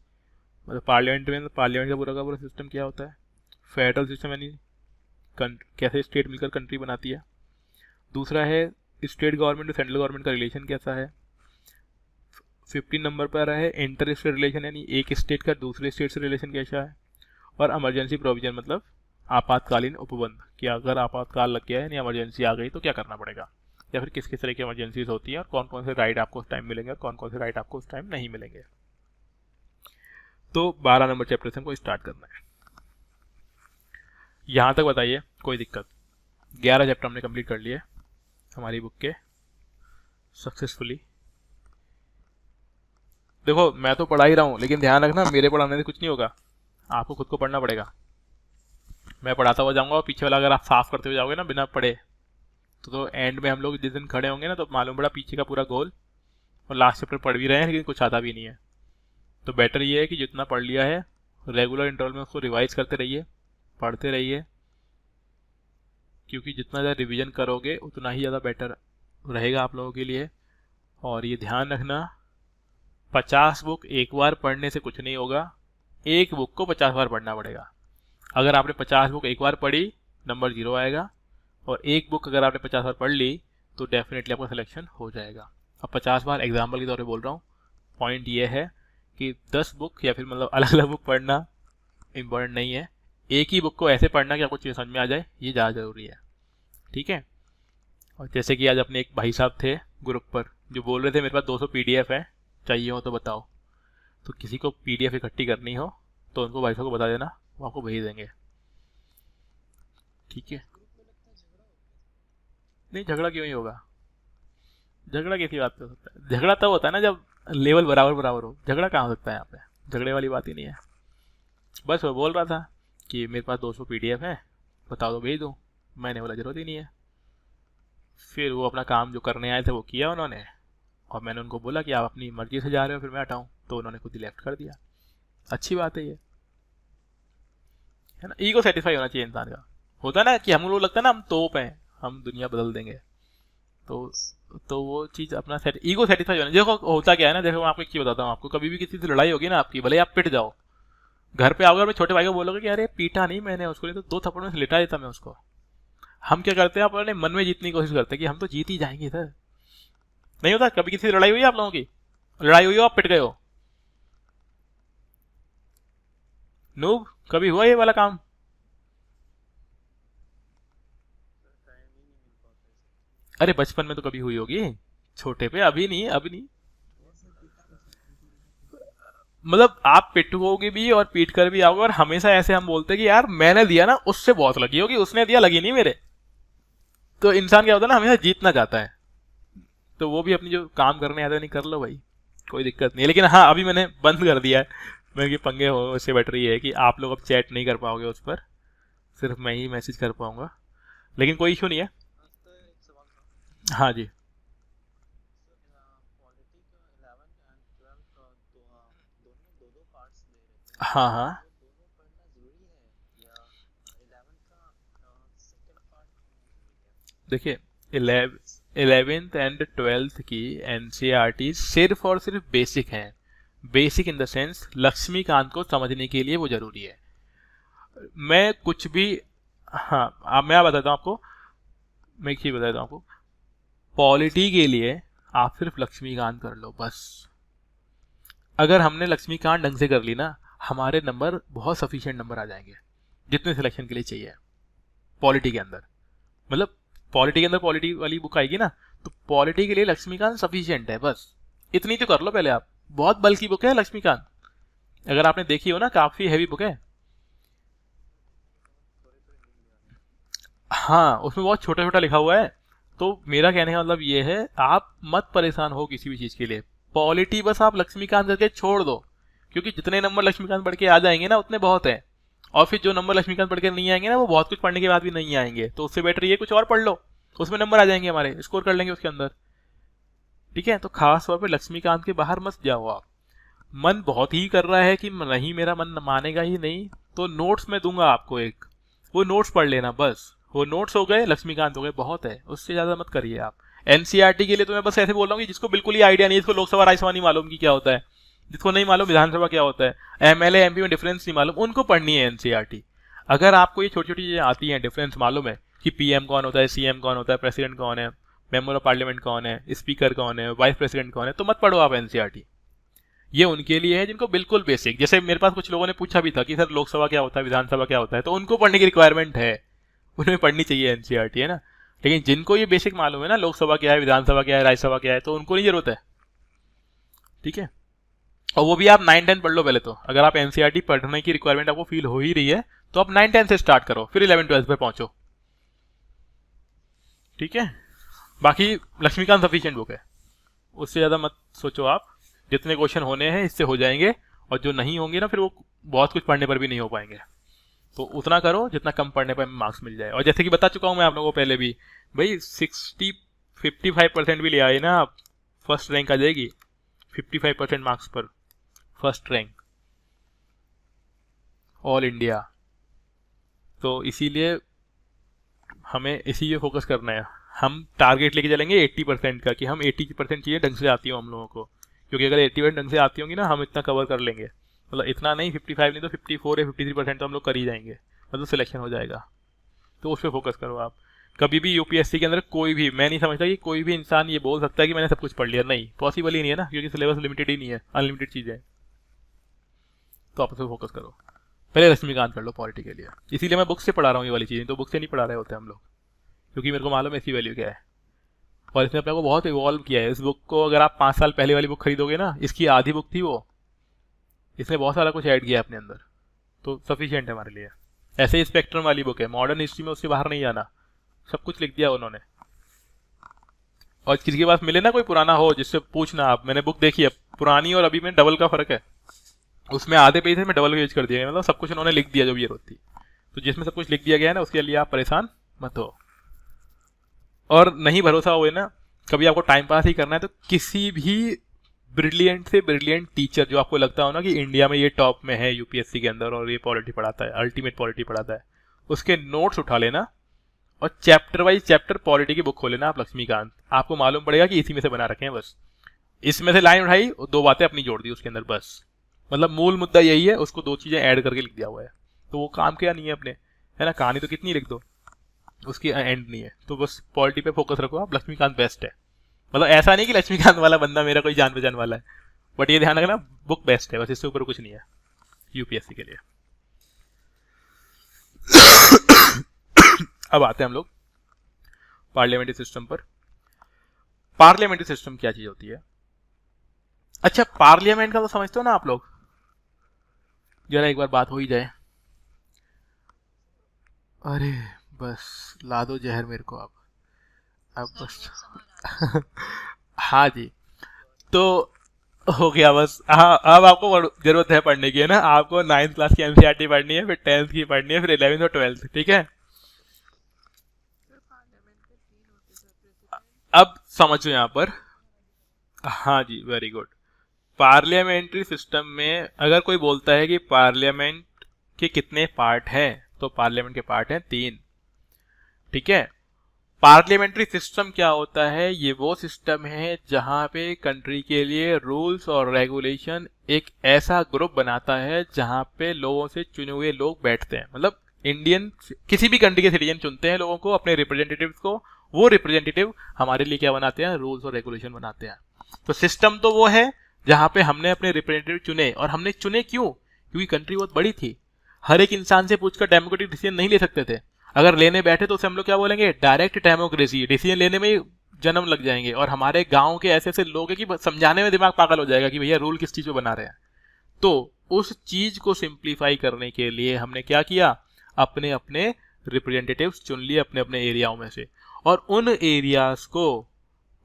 मतलब पार्लियामेंट में पार्लियामेंट का पूरा सिस्टम क्या होता है, फेडरल सिस्टम यानी कैसे स्टेट मिलकर कंट्री बनाती है। दूसरा है स्टेट गवर्नमेंट और सेंट्रल गवर्नमेंट का रिलेशन कैसा है। 15 नंबर पर है इंटर स्टेट रिलेशन, यानी एक स्टेट का दूसरे स्टेट से रिलेशन कैसा है। और इमरजेंसी प्रोविजन मतलब आपातकालीन उपबंध, कि अगर आपातकाल लग गया है यानी इमरजेंसी आ गई तो क्या करना पड़ेगा, या फिर किस किस तरह की इमरजेंसीज होती है और कौन कौन से राइट आपको उस टाइम मिलेंगे और कौन कौन से राइट आपको उस टाइम नहीं मिलेंगे। तो 12 नंबर चैप्टर से हमको स्टार्ट करना है। यहाँ तक बताइए कोई दिक्कत? 11 चैप्टर हमने कंप्लीट कर लिए हमारी बुक के सक्सेसफुली। देखो मैं तो पढ़ा ही रहा हूँ, लेकिन ध्यान रखना मेरे पढ़ाने से कुछ नहीं होगा, आपको खुद को पढ़ना पड़ेगा। मैं पढ़ाता हुआ जाऊँगा और पीछे वाला अगर आप साफ करते हुए जाओगे ना बिना पढ़े, तो एंड में हम लोग जिस दिन खड़े होंगे ना तो मालूम पड़ा पीछे का पूरा गोल, और लास्ट चैप्टर पढ़ भी रहे हैं लेकिन कुछ आता भी नहीं है। तो बेटर ये है कि जितना पढ़ लिया है रेगुलर इंटरवल में उसको रिवाइज करते रहिए, पढ़ते रहिए, क्योंकि जितना ज़्यादा रिवीजन करोगे उतना ही ज़्यादा बेटर रहेगा आप लोगों के लिए। और ये ध्यान रखना 50 बुक एक बार पढ़ने से कुछ नहीं होगा, एक बुक को 50 बार पढ़ना पड़ेगा। अगर आपने 50 बुक एक बार पढ़ी नंबर 0 आएगा, और एक बुक अगर आपने 50 बार पढ़ ली तो डेफिनेटली आपका सिलेक्शन हो जाएगा। अब 50 बार एग्जाम्पल के तौर पे बोल रहा हूँ, पॉइंट ये है कि 10 बुक या फिर मतलब अलग अलग बुक पढ़ना इम्पोर्टेंट नहीं है, एक ही बुक को ऐसे पढ़ना कि आपको चीज़ समझ में आ जाए, ये ज़्यादा ज़रूरी है। ठीक है। और जैसे कि आज अपने एक भाई साहब थे ग्रुप पर जो बोल रहे थे मेरे पास 200 PDF है, चाहिए हो तो बताओ। तो किसी को PDF इकट्ठी करनी हो तो उनको भाई साहब को बता देना, वो आपको भेज देंगे। ठीक है। नहीं झगड़ा क्यों ही होगा, झगड़ा कैसी बात कर सकता है? झगड़ा तब होता है ना जब लेवल बराबर बराबर हो, झगड़ा कहाँ हो सकता है यहाँ पे? झगड़े वाली बात ही नहीं है। बस वो बोल रहा था कि मेरे पास 200 PDF है, बताओ तो भेज दो। मैंने बोला जरूरत ही नहीं है। फिर वो अपना काम जो करने आए थे वो किया उन्होंने, और मैंने उनको बोला कि आप अपनी मर्जी से जा रहे हो फिर मैं हटाऊँ, तो उन्होंने खुद ही लेफ्ट कर दिया। अच्छी बात है ये, है ना। ईगो सेटिस्फाई होना चाहिए इंसान का। होता है ना कि हम लोग लगता है ना हम तोप हैं, हम दुनिया बदल देंगे, तो वो चीज़ अपना ईगो सेटिस्फाई होना। देखो होता क्या है ना, देखो मैं आपको एक चीज़ बताता हूँ, आपको कभी भी किसी से लड़ाई होगी ना आपकी, भले आप पिट जाओ, घर पे आओगे अपने छोटे भाई को बोलोगे कि अरे पीटा नहीं मैंने उसको, नहीं तो 2 थप्पड़ में से लिटा देता मैं उसको। हम क्या करते हैं, अपने मन में जीतने की कोशिश करते हैं कि हम तो जीत ही जाएंगे सर। नहीं होता कभी किसी से लड़ाई हुई है आप लोगों की? लड़ाई हुई हो, आप पिट गए हो? नूब कभी हुआ ये वाला काम? अरे बचपन में तो कभी हुई होगी, छोटे पे, अभी नहीं, अभी नहीं। मतलब आप पिटोगे भी और पीट कर भी आओगे, और हमेशा ऐसे हम बोलते हैं कि यार मैंने दिया ना उससे बहुत लगी होगी, उसने दिया लगी नहीं मेरे। तो इंसान क्या होता है ना, हमेशा जीतना चाहता है। तो वो भी अपनी जो काम करने आता है नहीं, कर लो भाई, कोई दिक्कत नहीं है। लेकिन हाँ अभी मैंने बंद कर दिया है, मेरे पंगे हो उससे बेटर ये है कि आप लोग अब चैट नहीं कर पाओगे उस पर, सिर्फ मैं ही मैसेज कर पाऊंगा, लेकिन कोई इशू नहीं है। हाँ जी। हाँ हाँ। देखिए 11th एंड 12th की एनसीईआरटी सिर्फ और सिर्फ बेसिक हैं। Basic in the sense Laxmikanth को समझने के लिए वो जरूरी है। मैं कुछ भी, हाँ अब मैं बताता हूँ आपको, मैं एक चीज़ बताता हूँ आपको, पॉलिटी के लिए आप सिर्फ लक्ष्मीकांत कर लो बस। अगर हमने लक्ष्मीकांत ढंग से कर ली ना, हमारे नंबर बहुत सफिशिएंट नंबर आ जाएंगे जितने सिलेक्शन के लिए चाहिए पॉलिटी के अंदर। मतलब पॉलिटी के अंदर पॉलिटी वाली बुक आएगी ना, तो पॉलिटी के लिए लक्ष्मीकांत सफिशिएंट है बस, इतनी तो कर लो पहले आप। बहुत बल्कि बुक है लक्ष्मीकांत, अगर आपने देखी हो ना काफी हैवी बुक है। हाँ उसमें बहुत छोटा छोटा लिखा हुआ है। तो मेरा कहने का मतलब ये है, आप मत परेशान हो किसी भी चीज के लिए, पॉलिटी बस आप लक्ष्मीकांत करके छोड़ दो, क्योंकि जितने नंबर लक्ष्मीकांत पढ़ के आ जाएंगे ना उतने बहुत है। और फिर जो नंबर लक्ष्मीकांत पढ़ के नहीं आएंगे ना, वो बहुत कुछ पढ़ने के बाद भी नहीं आएंगे, तो उससे बेटर ये कुछ और पढ़ लो, उसमें नंबर आ जाएंगे हमारे, स्कोर कर लेंगे उसके अंदर। ठीक है। तो खास तौर पे लक्ष्मीकांत के बाहर मत जाओ आप। मन बहुत ही कर रहा है कि नहीं मेरा मन मानेगा ही नहीं, तो नोट्स में दूंगा आपको एक, वो नोट्स पढ़ लेना बस। वो नोट्स हो गए, लक्ष्मीकांत हो गए, बहुत है, उससे ज्यादा मत करिए आप। एनसीईआरटी के लिए तो मैं बस ऐसे बोल रहा हूँ कि जिसको बिल्कुल ही आइडिया नहीं, जिसको लोकसभा राज्यसभा नहीं मालूम कि क्या होता है, जिसको नहीं मालूम विधानसभा क्या होता है, एमएलए एमपी में डिफरेंस नहीं मालूम, उनको पढ़नी है एनसीईआरटी। अगर आपको ये छोटी छोटी चीजें आती हैं, डिफरेंस मालूम है कि पीएम कौन होता है, सीएम कौन होता है, प्रेसिडेंट कौन है, मेंबर ऑफ पार्लियामेंट कौन है, स्पीकर कौन है, वाइस प्रेसिडेंट कौन है, तो मत पढ़ो आप एनसीईआरटी। ये उनके लिए है जिनको बिल्कुल बेसिक, जैसे मेरे पास कुछ लोगों ने पूछा भी था कि सर लोकसभा क्या होता है, विधानसभा क्या होता है, तो उनको पढ़ने की रिक्वायरमेंट है, उन्हें पढ़नी चाहिए एनसीईआरटी, है ना। लेकिन जिनको ये बेसिक मालूम है ना, लोकसभा क्या है, विधानसभा क्या है, राज्यसभा क्या है, तो उनको नहीं जरूरत है। ठीक है। और वो भी आप 9-10 पढ़ लो पहले। तो अगर आप एनसीईआरटी पढ़ने की रिक्वायरमेंट आपको फील हो ही रही है तो आप 9-10 से स्टार्ट करो, फिर 11-12 पे पहुंचो, ठीक है। बाकी लक्ष्मीकांत सफिशिएंट बुक है, उससे ज़्यादा मत सोचो आप। जितने क्वेश्चन होने हैं इससे हो जाएंगे, और जो नहीं होंगे ना फिर वो बहुत कुछ पढ़ने पर भी नहीं हो पाएंगे। तो उतना करो जितना कम पढ़ने पर मार्क्स मिल जाए। और जैसे कि बता चुका हूँ मैं आप लोगों को पहले भी, भाई 55% भी ले आए ना आप, फर्स्ट रैंक आ जाएगी। 55% मार्क्स पर फर्स्ट रैंक ऑल इंडिया। तो इसीलिए हमें इसी पे फोकस करना है। हम टारगेट लेके चलेंगे 80% का, कि हम 80% चीज़ें ढंग से आती हो हम लोगों को, क्योंकि अगर 80% ढंग से आती होंगी ना हम इतना कवर कर लेंगे। मतलब इतना नहीं, 55 नहीं तो 54 या 53% तो हम लोग कर ही जाएंगे, मतलब सिलेक्शन हो जाएगा। तो उस पर फोकस करो आप। कभी भी यूपीएससी के अंदर कोई भी, मैं नहीं समझता कि कोई भी इंसान ये बोल सकता है कि मैंने सब कुछ पढ़ लिया। नहीं, पॉसिबल ही नहीं है ना, क्योंकि सिलेबस लिमिटेड ही नहीं है, अनलिमिटेड चीज़ें। तो आप उस पर फोकस करो। पहले रश्मिकांत कर लो पॉलिटी के लिए, इसीलिए मैं बुक से पढ़ा रहा हूँ ये वाली चीज़ें, तो बुक से नहीं पढ़ा रहे होते हम लोग, क्योंकि मेरे को मालूम है इसकी वैल्यू क्या है। और इसने अपने को बहुत इवॉल्व किया है। इस बुक को अगर आप 5 साल पहले वाली बुक खरीदोगे ना, इसकी आधी बुक थी वो, इसने बहुत सारा कुछ ऐड किया है अपने अंदर, तो सफिशिएंट है हमारे लिए। ऐसे ही स्पेक्ट्रम वाली बुक है, मॉडर्न हिस्ट्री में उससे बाहर नहीं जाना, सब कुछ लिख दिया उन्होंने। और किसी के पास मिले ना कोई पुराना हो जिससे पूछना आप, मैंने बुक देखी है, पुरानी और अभी में डबल का फर्क है, उसमें आधे पेज में डबल पेज कर दिया, मतलब सब कुछ उन्होंने लिख दिया जो भी जरूरत थी। तो जिसमें सब कुछ लिख दिया गया है ना, उसके लिए आप परेशान मत हो। और नहीं भरोसा हुए ना, कभी आपको टाइम पास ही करना है, तो किसी भी ब्रिलियंट से ब्रिलियंट टीचर जो आपको लगता हो ना कि इंडिया में ये टॉप में है यूपीएससी के अंदर और ये पॉलिटी पढ़ाता है, अल्टीमेट पॉलिटी पढ़ाता है, उसके नोट्स उठा लेना और चैप्टर वाइज चैप्टर पॉलिटी की बुक खोले ना आप लक्ष्मीकांत, आपको मालूम पड़ेगा कि इसी में से बना रखे हैं बस। इसमें से लाइन उठाई, 2 बातें अपनी जोड़ दी उसके अंदर बस, मतलब मूल मुद्दा यही है, उसको 2 चीजें ऐड करके लिख दिया हुआ है। तो वो काम क्या नहीं है अपने, है ना, कहानी तो कितनी लिख दो, उसकी एंड नहीं है। तो बस पॉलिटी पे फोकस रखो आप, लक्ष्मीकांत बेस्ट है। मतलब ऐसा नहीं कि लक्ष्मीकांत वाला बंदा मेरा कोई जान पहचान वाला है, बट ये ध्यान रखना बुक बेस्ट है, बस इससे ऊपर कुछ नहीं है यूपीएससी के लिए। अब आते हैं हम लोग पार्लियामेंट्री सिस्टम पर। पार्लियामेंट्री सिस्टम क्या चीज होती है? अच्छा, पार्लियामेंट का तो समझते हो ना आप लोग, जरा एक बार बात हो ही जाए। अरे बस ला दो जहर मेरे को अब बस। हाँ जी, तो हो गया बस। हाँ, अब आपको जरूरत है पढ़ने की, है ना, आपको 9th क्लास की एनसीईआरटी पढ़नी है, फिर 10th की पढ़नी है, फिर 11th और 12th, ठीक है। अब समझो यहाँ पर, हाँ जी, वेरी गुड। पार्लियामेंट्री सिस्टम में अगर कोई बोलता है कि पार्लियामेंट के कितने पार्ट हैं, तो पार्लियामेंट के पार्ट हैं 3, ठीक है। पार्लियामेंट्री सिस्टम क्या होता है? ये वो सिस्टम है जहां पे कंट्री के लिए रूल्स और रेगुलेशन एक ऐसा ग्रुप बनाता है जहां पे लोगों से चुने हुए लोग बैठते हैं। मतलब इंडियन, किसी भी कंट्री के सिटीजन चुनते हैं लोगों को, अपने रिप्रेजेंटेटिव्स को, वो रिप्रेजेंटेटिव हमारे लिए क्या बनाते हैं? रूल्स और रेगुलेशन बनाते हैं। तो सिस्टम तो वो है जहां पे हमने अपने रिप्रेजेंटेटिव चुने, और हमने चुने क्यों? क्योंकि कंट्री बहुत बड़ी थी, हर एक इंसान से पूछकर डेमोक्रेटिक डिसीजन नहीं ले सकते थे। अगर लेने बैठे तो उसे हम लोग क्या बोलेंगे? Direct democracy. डिसीजन लेने में ही जन्म लग जाएंगे, और हमारे गांव के ऐसे ऐसे लोग हैं कि समझाने में दिमाग पागल हो जाएगा कि भैया रूल किस चीज पे बना रहे हैं। तो उस चीज को सिंप्लीफाई करने के लिए हमने क्या किया? अपने अपने रिप्रेजेंटेटिव्स चुन लिए अपने अपने एरियाओं में से, और उन एरियाज को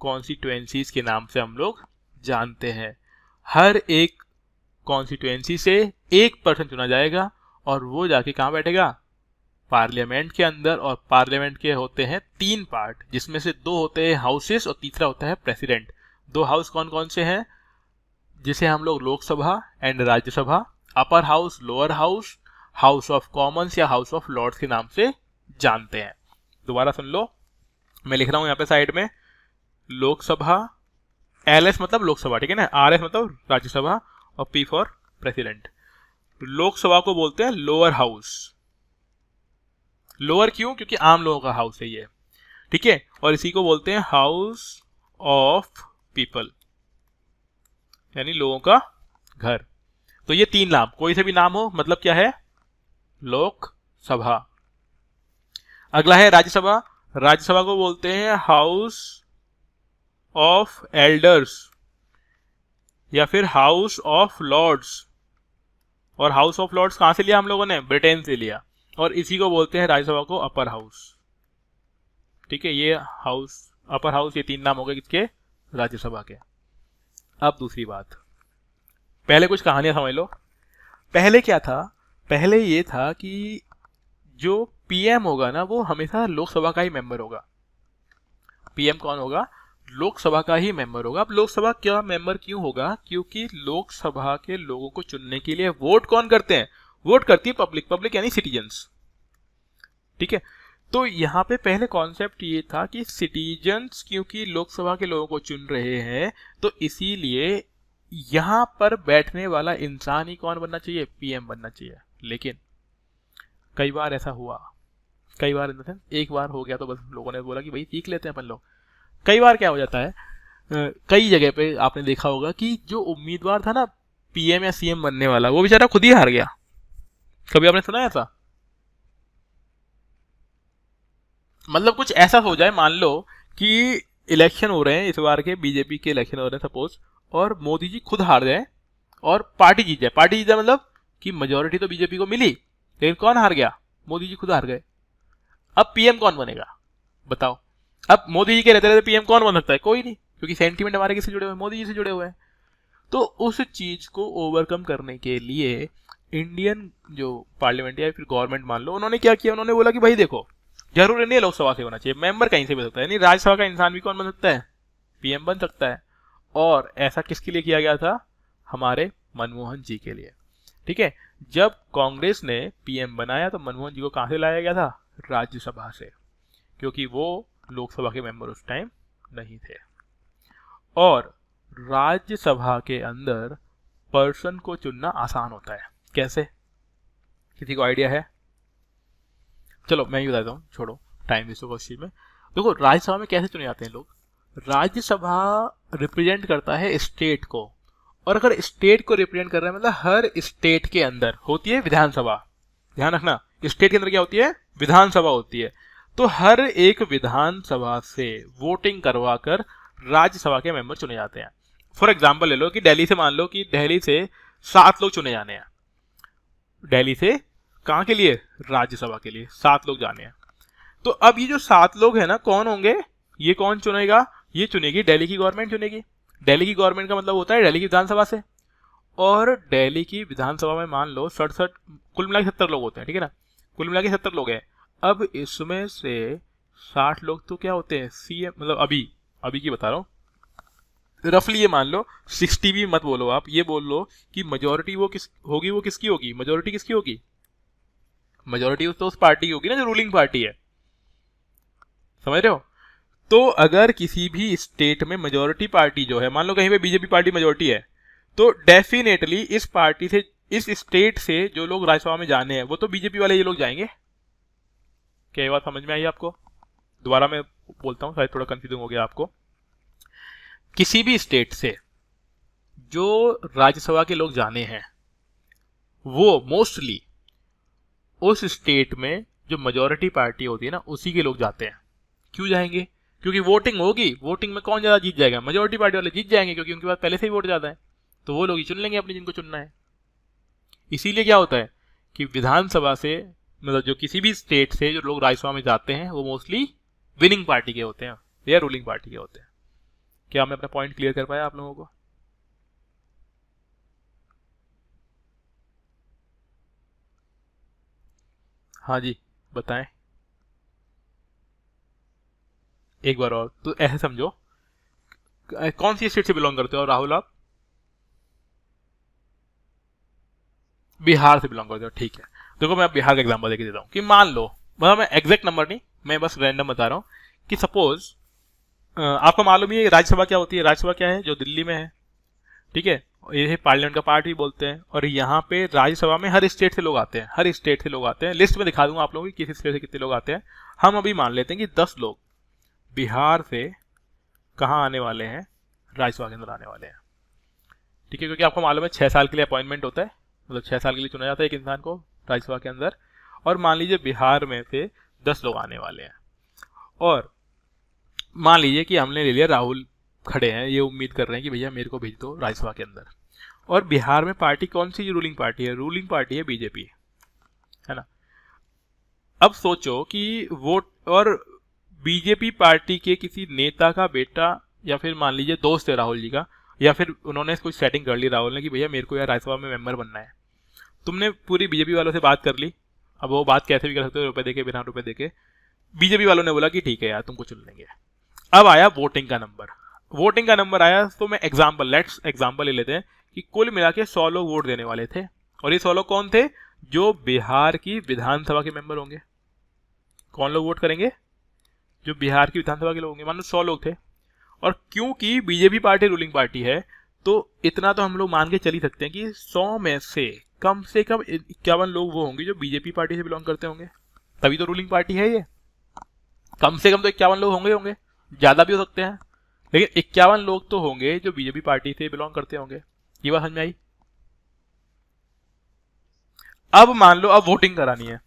कॉन्स्टिट्यूएंसीज के नाम से हम लोग जानते हैं। हर एक कॉन्स्टिट्यूएंसी से एक पर्सन चुना जाएगा, और वो जाके कहाँ बैठेगा? पार्लियामेंट के अंदर। और पार्लियामेंट के होते हैं 3 पार्ट, जिसमें से 2 होते हैं हाउसेस और तीसरा होता है प्रेसिडेंट। 2 हाउस कौन कौन से हैं? जिसे हम लोग Lok Sabha and Rajya Sabha, upper house, lower house, house of Commons या हाउस ऑफ लॉर्ड्स के नाम से जानते हैं। दोबारा सुन लो, मैं लिख रहा हूं यहाँ पे साइड में, लोकसभा, LS मतलब लोकसभा, ठीक है ना, RS मतलब राज्यसभा, और P फॉर प्रेसिडेंट। लोकसभा को बोलते हैं लोअर हाउस। लोअर क्यों? क्योंकि आम लोगों का हाउस है ये, ठीक है। और इसी को बोलते हैं हाउस ऑफ पीपल, यानी लोगों का घर। तो ये 3 नाम, कोई से भी नाम हो, मतलब क्या है? लोकसभा। अगला है राज्यसभा। राज्यसभा को बोलते हैं हाउस ऑफ एल्डर्स, या फिर हाउस ऑफ लॉर्ड्स। और हाउस ऑफ लॉर्ड्स कहां से लिया हम लोगों ने? ब्रिटेन से लिया। और इसी को बोलते हैं राज्यसभा को अपर हाउस। ठीक है, ये हाउस, अपर हाउस, ये 3 नाम हो गए किसके? राज्यसभा के। अब दूसरी बात, पहले कुछ कहानियां समझ लो। पहले क्या था? पहले ये था कि जो पीएम होगा ना, वो हमेशा लोकसभा का ही मेंबर होगा। पीएम कौन होगा? लोकसभा का ही मेंबर होगा। अब लोकसभा क्या मेंबर क्यों होगा? क्योंकि लोकसभा के लोगों को चुनने के लिए वोट कौन करते हैं? वोट करती है पब्लिक। पब्लिक यानी सिटीजन्स। ठीक है, तो यहाँ पे पहले कॉन्सेप्ट ये था कि सिटीजन्स क्योंकि लोकसभा के लोगों को चुन रहे हैं, तो इसीलिए यहाँ पर बैठने वाला इंसान ही कौन बनना चाहिए? पीएम बनना चाहिए। लेकिन कई बार ऐसा हुआ, कई बार एक बार हो गया तो बस लोगों ने बोला कि भाई सीख लेते हैं अपन लोग। कई बार क्या हो जाता है, कई जगह पे आपने देखा होगा कि जो उम्मीदवार था ना पीएम या सीएम बनने वाला, वो बेचारा खुद ही हार गया। कभी आपने सुना ऐसा? मतलब कुछ ऐसा हो जाए, मान लो कि इलेक्शन हो रहे हैं इस बार के, बीजेपी के इलेक्शन हो रहे हैं सपोज, और मोदी जी खुद हार जाए और पार्टी जीत जाए। पार्टी जीत जाए मतलब कि मेजोरिटी तो बीजेपी को मिली, लेकिन कौन हार गया? मोदी जी खुद हार गए। अब पीएम कौन बनेगा बताओ? अब मोदी जी के रहते रहते पीएम कौन बन सकता है? कोई नहीं, क्योंकि सेंटीमेंट हमारे किससे जुड़े हुए हैं? मोदी जी से जुड़े हुए हैं। तो उस चीज को ओवरकम करने के लिए इंडियन जो पार्लियामेंट या फिर गवर्नमेंट मान लो, उन्होंने क्या किया? उन्होंने बोला कि भाई देखो, जरूरी नहीं है लोकसभा से होना चाहिए, मेंबर कहीं से भी सकता है, यानी राज्यसभा का इंसान भी कौन बन सकता है? पीएम बन सकता है। और ऐसा किसके लिए किया गया था? हमारे मनमोहन जी के लिए। ठीक है, जब कांग्रेस ने पीएम बनाया तो मनमोहन जी को कहां से लाया गया था? राज्यसभा से, क्योंकि वो लोकसभा के मेंबर उस टाइम नहीं थे। और राज्यसभा के अंदर पर्सन को चुनना आसान होता है। कैसे? किसी को आइडिया है? चलो मैं ही बताता हूँ, छोड़ो टाइम वेस्ट होगा उस चीज में। देखो राज्यसभा में कैसे चुने जाते हैं लोग? राज्यसभा रिप्रेजेंट करता है स्टेट को, और अगर स्टेट को रिप्रेजेंट कर रहा है मतलब हर स्टेट के अंदर होती है विधानसभा। ध्यान रखना, स्टेट के अंदर क्या होती है? विधानसभा होती है। तो हर एक विधानसभा से वोटिंग करवाकर राज्यसभा के मेंबर चुने जाते हैं। फॉर एग्जाम्पल ले लो कि दिल्ली से, मान लो कि दिल्ली से 7 लोग चुने जाने हैं। दिल्ली से कहाँ के लिए? राज्यसभा के लिए 7 लोग जाने हैं। तो अब ये जो 7 लोग हैं ना, कौन होंगे? ये कौन चुनेगा? ये चुनेगी दिल्ली की गवर्नमेंट चुनेगी। दिल्ली की गवर्नमेंट का मतलब होता है दिल्ली की विधानसभा से। और दिल्ली की विधानसभा में मान लो 67, कुल मिला के 70 लोग होते हैं। ठीक है ना, कुल मिला के 70 लोग हैं। अब इसमें से 60 लोग तो क्या होते हैं? सीएम, मतलब अभी की बता रहा हूँ, रफली ये मान लो, 60 भी मत बोलो आप, ये बोल लो कि मेजोरिटी वो किसकी होगी? मेजोरिटी किसकी होगी? मेजोरिटी तो उस पार्टी की होगी ना जो रूलिंग पार्टी है। समझ रहे हो? तो अगर किसी भी स्टेट में मेजोरिटी पार्टी जो है, मान लो कहीं पे बीजेपी पार्टी मेजोरिटी है, तो डेफिनेटली इस पार्टी से, इस स्टेट से जो लोग राज्यसभा में जाने हैं वो तो बीजेपी वाले ये लोग जाएंगे। क्या ये बात समझ में आई आपको? दोबारा मैं बोलता हूँ, शायद थोड़ा कंफ्यूजिंग हो गया आपको। किसी भी स्टेट से जो राज्यसभा के लोग जाने हैं वो मोस्टली उस स्टेट में जो मेजोरिटी पार्टी होती है ना, उसी के लोग जाते हैं। क्यों जाएंगे? क्योंकि वोटिंग होगी, वोटिंग में कौन ज्यादा जीत जाएगा? मेजोरिटी पार्टी वाले जीत जाएंगे, क्योंकि उनके पास पहले से ही वोट ज्यादा है, तो वो लोग ही चुन लेंगे अपने जिनको चुनना है। इसीलिए क्या होता है कि विधानसभा से, मतलब जो किसी भी स्टेट से जो लोग राज्यसभा में जाते हैं वो मोस्टली विनिंग पार्टी के होते हैं या रूलिंग पार्टी के होते हैं। क्या मैं अपना पॉइंट क्लियर कर पाया आप लोगों को? हाँ जी, बताएं एक बार और। तो ऐसे समझो, कौन सी स्टेट से बिलोंग करते हो राहुल आप? बिहार से बिलोंग करते हो, ठीक है। देखो मैं बिहार का एग्जांपल देके देता हूँ कि मान लो, मतलब मैं एग्जैक्ट नंबर नहीं, मैं बस रैंडम बता रहा हूँ कि सपोज आपको मालूम ही है राज्यसभा क्या होती है? राज्यसभा क्या है? जो दिल्ली में है। ठीक है, ये पार्लियामेंट का पार्ट भी बोलते हैं। और यहाँ पे राज्यसभा में हर स्टेट से लोग आते हैं, हर स्टेट से लोग आते हैं। लिस्ट में दिखा दूंगा आप लोगों की किस स्टेट से कितने लोग आते हैं। हम अभी मान लेते हैं कि 10 लोग बिहार से कहाँ आने वाले हैं? राज्यसभा के अंदर आने वाले हैं। ठीक है, क्योंकि आपको मालूम है 6 साल के लिए अपॉइंटमेंट होता है, मतलब 6 साल के लिए चुना जाता है एक इंसान को राज्यसभा के अंदर। और मान लीजिए बिहार में से 10 लोग आने वाले हैं, और मान लीजिए कि हमने ले लिया राहुल खड़े हैं, ये उम्मीद कर रहे हैं कि भैया मेरे को भेज दो राज्यसभा के अंदर। और बिहार में पार्टी कौन सी रूलिंग पार्टी है? रूलिंग पार्टी है बीजेपी, है ना। अब सोचो कि वोट, और बीजेपी पार्टी के किसी नेता का बेटा या फिर मान लीजिए दोस्त है राहुल जी का, या फिर उन्होंने कुछ सेटिंग कर ली राहुल ने कि भैया मेरे को यार राज्यसभा में मेंबर बनना है। तुमने पूरी बीजेपी वालों से बात कर ली, अब वो बात कैसे भी कर सकते हो, रुपए देके बिना रुपए देके। बीजेपी वालों ने बोला कि ठीक है यार तुमको चुन लेंगे। अब आया वोटिंग का नंबर, वोटिंग का नंबर आया तो मैं लेट्स एग्जाम्पल ले लेते हैं कि कुल मिला के 100 लोग वोट देने वाले थे, और ये 100 लोग कौन थे? जो बिहार की विधानसभा के मेंबर होंगे। कौन लोग वोट करेंगे? जो बिहार की विधानसभा के लोग होंगे। मान लो 100 लोग थे, और क्योंकि बीजेपी पार्टी रूलिंग पार्टी है तो इतना तो हम लोग मान के चल ही सकते हैं कि 100 में से कम 51 लोग वो होंगे जो बीजेपी पार्टी से बिलोंग करते होंगे, तभी तो रूलिंग पार्टी है ये। कम से कम तो 51 लोग होंगे, ज्यादा भी हो सकते हैं, लेकिन 51 लोग तो होंगे जो बीजेपी पार्टी से बिलोंग करते होंगे। ये बात समझ में आई? अब मान लो अब वोटिंग करानी है,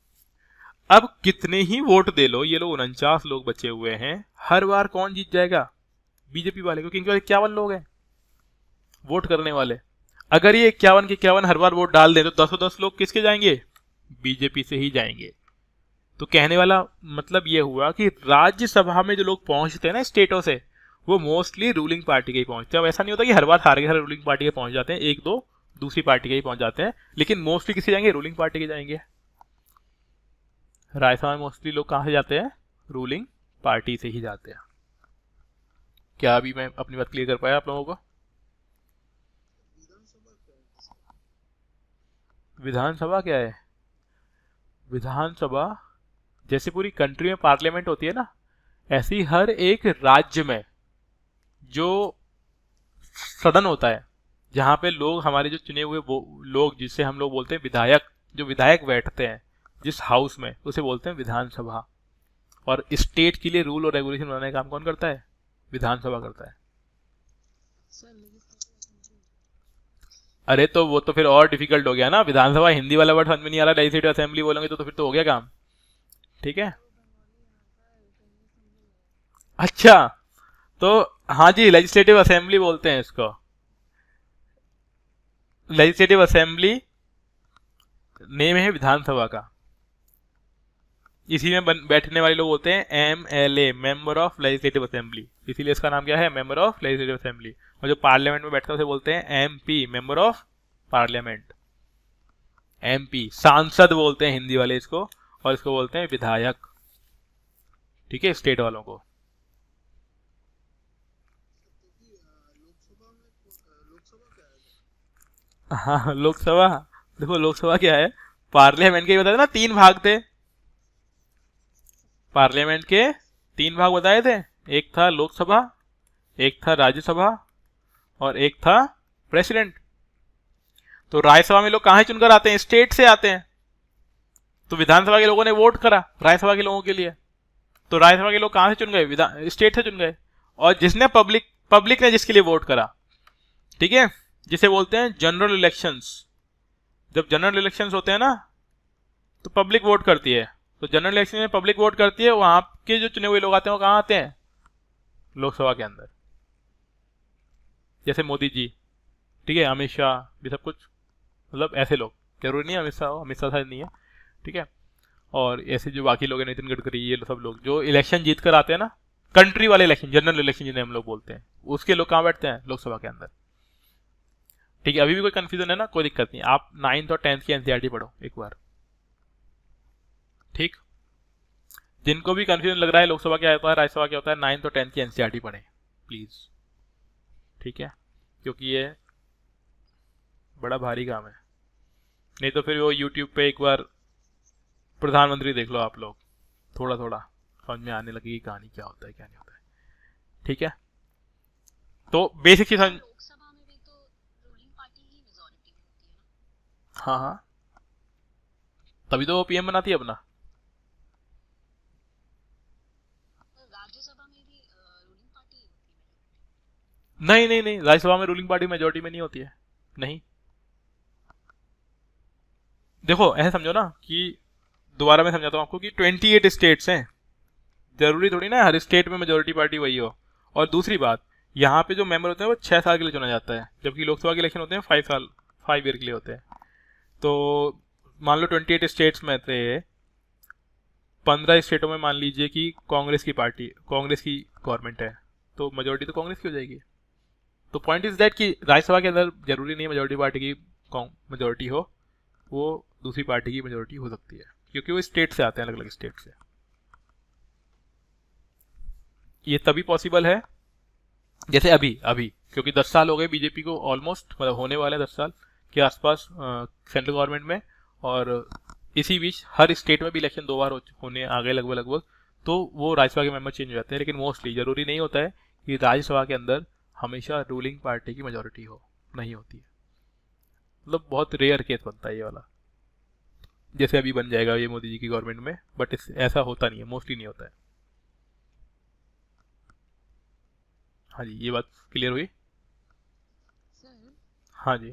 अब कितने ही वोट दे लो, ये लोग 49 लोग बचे हुए हैं, हर बार कौन जीत जाएगा? बीजेपी वाले, क्योंकि इनके 51 लोग हैं वोट करने वाले। अगर ये 51 के 51 हर बार वोट डाल दें तो 10 लोग किसके जाएंगे? बीजेपी से ही जाएंगे। तो कहने वाला मतलब ये हुआ कि राज्यसभा में जो लोग पहुंचते हैं ना स्टेटों से, वो मोस्टली रूलिंग पार्टी के ही पहुंचते हैं। अब ऐसा नहीं होता कि हर बार हार के हर रूलिंग पार्टी के पहुंच जाते हैं, एक दो दूसरी पार्टी के ही पहुंच जाते हैं, लेकिन मोस्टली किसी जाएंगे? रूलिंग पार्टी के जाएंगे। राज्यसभा में मोस्टली लोग कहां से जाते हैं? रूलिंग पार्टी से ही जाते हैं। क्या अभी मैं अपनी बात क्लियर कर पाया आप लोगों को? विधानसभा क्या है? विधानसभा जैसे पूरी कंट्री में पार्लियामेंट होती है ना, ऐसे ही हर एक राज्य में जो सदन होता है, जहाँ पे लोग हमारे जो चुने हुए वो लोग, जिससे हम लोग बोलते हैं विधायक, जो विधायक बैठते हैं जिस हाउस में, उसे बोलते हैं विधानसभा। और स्टेट के लिए रूल और रेगुलेशन बनाने का काम कौन करता है? विधानसभा करता है। अरे तो वो तो फिर और डिफिकल्ट हो गया ना, विधानसभा हिंदी वाला वर्ड समझ में नहीं आ रहा, लेजिस्लेटिव असेंबली बोलेंगे तो फिर तो हो गया काम। ठीक है, अच्छा, तो हाँ जी, लेजिस्लेटिव असेंबली बोलते हैं इसको। लेजिस्लेटिव असेंबली नेम है विधानसभा का, इसी में बैठने वाले लोग होते हैं MLA, member of legislative assembly, इसीलिए इसका नाम क्या है? Member of legislative assembly. और जो पार्लियामेंट में बैठता है उसे बोलते हैं MP, member of parliament. MP सांसद बोलते हैं हिंदी वाले इसको, और इसको बोलते हैं विधायक। ठीक है, स्टेट वालों को। हाँ, लोकसभा, देखो लोकसभा क्या है, पार्लियामेंट के बताए ना 3 भाग थे, पार्लियामेंट के 3 भाग बताए थे, एक था लोकसभा, एक था राज्यसभा, और एक था प्रेसिडेंट। तो राज्यसभा में लोग कहां चुनकर आते हैं? स्टेट से आते हैं। तो विधानसभा के लोगों ने वोट करा राज्यसभा के लोगों के लिए, तो राज्यसभा के लोग कहां से चुन गए? स्टेट से चुन गए। और जिसने पब्लिक ने जिसके लिए वोट करा, ठीक है, जिसे बोलते हैं जनरल इलेक्शंस। जब जनरल इलेक्शंस होते हैं ना तो पब्लिक वोट करती है, तो जनरल इलेक्शन में पब्लिक वोट करती है, वहां के जो चुने हुए लोग आते हैं वो कहां आते हैं? लोकसभा के अंदर। जैसे मोदी जी, ठीक है, अमित शाह, भी सब कुछ, मतलब ऐसे लोग, जरूरी नहीं अमित शाह शायद नहीं है, ठीक है। और ऐसे जो बाकी लोग हैं, नितिन गडकरी, ये सब लोग जो इलेक्शन जीत कर आते हैं ना, कंट्री वाले इलेक्शन, जनरल इलेक्शन जिन्हें हम लोग बोलते हैं, उसके लोग कहाँ बैठते हैं? लोकसभा के अंदर। ठीक है, अभी भी कोई कंफ्यूजन है ना? कोई दिक्कत नहीं, आप 9th और 10th की एनसीईआरटी पढ़ो एक बार। ठीक, जिनको भी कंफ्यूजन लग रहा है लोकसभा क्या होता है, राज्यसभा क्या होता है, 9th और 10th की एनसीईआरटी पढ़ें प्लीज। ठीक है, क्योंकि ये बड़ा भारी काम है, नहीं तो फिर वो यूट्यूब पे एक बार प्रधानमंत्री देख लो आप लोग, थोड़ा थोड़ा समझ में आने लगेगी कहानी क्या होता है क्या नहीं होता है। ठीक है, तो बेसिक चीज लोकसभा में भी तो रूलिंग पार्टी ही मेजॉरिटी में होती है ना। हाँ हाँ, तभी तो वो PM बनाती है अपना। राज्यसभा में भी रूलिंग पार्टी ही होती है। नहीं नहीं नहीं, राज्यसभा में रूलिंग पार्टी मेजोरिटी में नहीं होती है, नहीं। देखो ऐसे समझो ना कि, दोबारा मैं समझाता हूँ आपको कि 28 स्टेट्स हैं, जरूरी थोड़ी ना हर स्टेट में मेजोरिटी पार्टी वही हो। और दूसरी बात यहाँ पे जो मेंबर होते हैं वो 6 साल के लिए चुना जाता है, जबकि लोकसभा के इलेक्शन होते हैं 5 साल, 5 ईयर के लिए होते हैं। तो मान लो 28 स्टेट्स में थे, 15 स्टेटों में मान लीजिए कि कांग्रेस की गवर्नमेंट है, तो मेजोरिटी तो कांग्रेस की हो जाएगी। तो पॉइंट इज दैट कि राज्यसभा के अंदर जरूरी नहीं है मेजोरिटी पार्टी की मेजोरिटी हो, वो दूसरी पार्टी की मेजोरिटी हो सकती है, क्योंकि वो स्टेट से आते हैं, अलग अलग स्टेट से। ये तभी पॉसिबल है जैसे अभी अभी क्योंकि 10 साल हो गए बीजेपी को, ऑलमोस्ट मतलब होने वाले 10 साल के आसपास सेंट्रल गवर्नमेंट में, और इसी बीच हर स्टेट में भी इलेक्शन 2 बार होने आ गए लगभग लगभग। तो वो राज्यसभा के मेंबर चेंज हो जाते हैं, लेकिन मोस्टली जरूरी नहीं होता है कि राज्यसभा के अंदर हमेशा रूलिंग पार्टी की मेजोरिटी हो, नहीं होती है। मतलब बहुत रेयर केस बनता है ये वाला, जैसे अभी बन जाएगा ये मोदी जी की गवर्नमेंट में, बट ऐसा होता नहीं है, मोस्टली नहीं होता है। हाँ जी, ये बात क्लियर हुई। सर हाँ जी।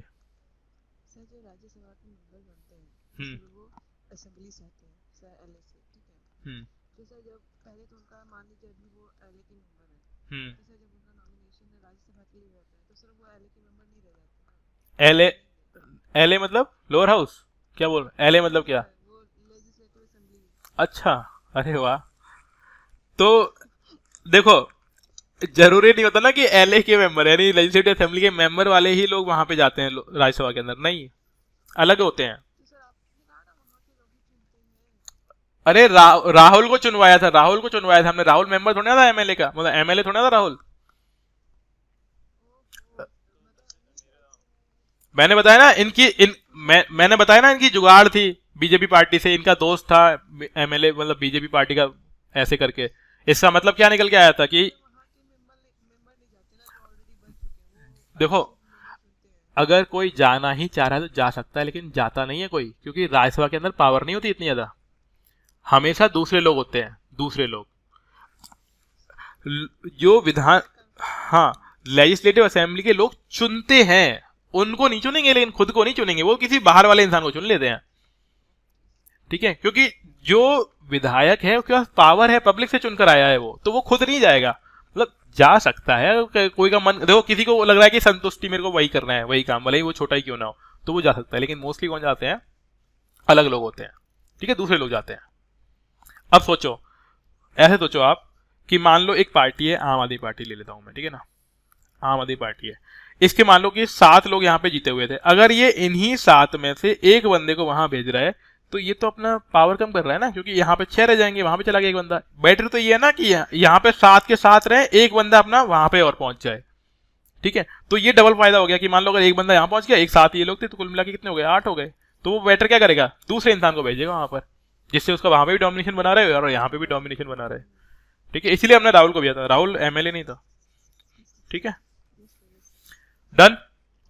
सर जो राज्यसभा के मेंबर बनते हैं हम्म। सर वो असेंबली से आते हैं सर एलए से, ठीक है। हम्म। तो सर जब पहले तो उनका मान लीजिए अभी वो एलए के मेंबर है, हम्म। तो सर जब उनका नॉमिनेशन राज्यसभा के लिए रहता है तो सर वो एलए के मेंबर नहीं रह जाते ना, एल ए, एल ए मतलब लोअर हाउस, क्या बोल, एल ए मतलब क्या? सर वो लेजिस्लेटिव असेंबली। अच्छा, अरे वाह। तो देखो, जरूरी नहीं होता ना कि एलए के मेंबर यानी लेजिस्लेटिव असेंबली के मेंबर वाले ही लोग वहां पे जाते हैं राज्यसभा के अंदर, नहीं, अलग होते हैं। तो सर आपने कहा ना वहाँ के लोग ही चुनते हैं। अरे राहुल को चुनवाया था, राहुल को चुनवाया था हमने, राहुल मेंबर थोड़ा था एमएलए का, मतलब एमएलए थोड़ा था राहुल। ओहो, मतलब मैंने बताया ना मैंने बताया ना इनकी जुगाड़ थी बीजेपी पार्टी से, इनका दोस्त था एमएलए, मतलब बीजेपी पार्टी का, ऐसे करके। इसका मतलब क्या निकल के आया था कि सर वहाँ के मेंबर नहीं जाते ना जो ऑलरेडी बन चुके हैं, वो देखो, एलए के मेंबर चुनते हैं। अगर कोई जाना ही चाह रहा है तो जा सकता है, लेकिन जाता नहीं है कोई, क्योंकि राज्यसभा के अंदर पावर नहीं होती इतनी ज्यादा, हमेशा दूसरे लोग होते हैं, दूसरे लोग जो विधान, हाँ, लेजिस्लेटिव असेंबली के लोग चुनते हैं, उनको नहीं चुनेंगे, लेकिन खुद को नहीं चुनेंगे, वो किसी बाहर वाले इंसान को चुन लेते हैं, ठीक है, क्योंकि जो विधायक है उसके पास पावर है, पब्लिक से चुनकर आया है वो, तो वो खुद नहीं जाएगा। मतलब जा सकता है, कोई का मन, देखो किसी को लग रहा है कि संतुष्टि मेरे को वही करना है, वही काम, भले ही वो छोटा ही क्यों ना हो, तो वो जा सकता है, लेकिन मोस्टली कौन जाते हैं, अलग लोग होते हैं, ठीक है, दूसरे लोग जाते हैं। अब सोचो, ऐसे सोचो आप कि मान लो एक पार्टी है, आम आदमी पार्टी ले लेता हूं मैं, ठीक है ना, आम आदमी पार्टी है, इसके मान लो कि 7 लोग यहाँ पे जीते हुए थे, अगर ये इन्हीं 7 में से एक बंदे को वहां भेज रहा है, तो ये तो अपना पावर कम कर रहा है ना, क्योंकि यहाँ पे 6 रह जाएंगे, वहां पे चला गया एक बंदा। बेटर तो ये है ना कि यहाँ पे 7 के 7 रहे, एक बंदा अपना वहां पे और पहुंच जाए, ठीक है। तो ये डबल फायदा हो गया कि मान लो अगर एक बंदा यहाँ पहुंच गया, एक 7 ये लोग थे, तो कुल मिला के कितने हो गए, 8 हो गए। तो वो बेटर क्या करेगा, दूसरे इंसान को भेजेगा वहां पर, जिससे उसका वहां पे भी डोमिनेशन बना रहे और यहाँ पे भी डोमिनेशन बना रहे, ठीक है। इसीलिए हमने राहुल को भेजा था, राहुल एमएलए नहीं था, ठीक है, yes sir, yes sir. Done.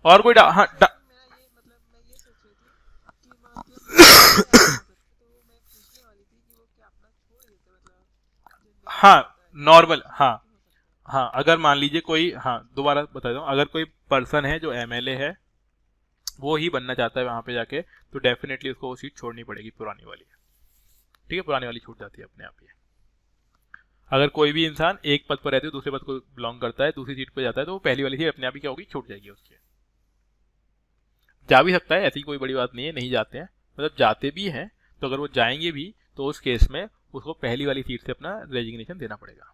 और कोई हाँ सर मेरा ये मतलब मैं ये सोच रही थी कि मतलब मेंबर नहीं ज्यादा हो सकते, तो वो मैं पूछने वाली थी कि वो क्या अपना छोड़ देते, मतलब जो मेंबर हाँ, होता है तो नॉर्मल, ऐसा हाँ, भी हो सकता है। हाँ, अगर मान लीजिए कोई, हाँ दोबारा बता दूं, अगर कोई पर्सन है जो एमएलए है, वो ही बनना चाहता है वहां पे जाके, तो डेफिनेटली उसको वो सीट छोड़नी पड़ेगी पुरानी वाली, ठीक है, पुरानी वाली छूट जाती है अपने आप ही। अगर कोई भी इंसान एक पद पर रहते हुए दूसरे पद को बिलोंग करता है, दूसरी सीट पर जाता है, तो वो पहली वाली सीट अपने आप ही क्या होगी, छूट जाएगी उसकी। जा भी सकता है, ऐसी कोई बड़ी बात नहीं है, नहीं जाते हैं, मतलब जाते भी हैं, तो अगर वो जाएंगे भी तो उस केस में उसको पहली वाली सीट से अपना रेजिग्नेशन देना पड़ेगा,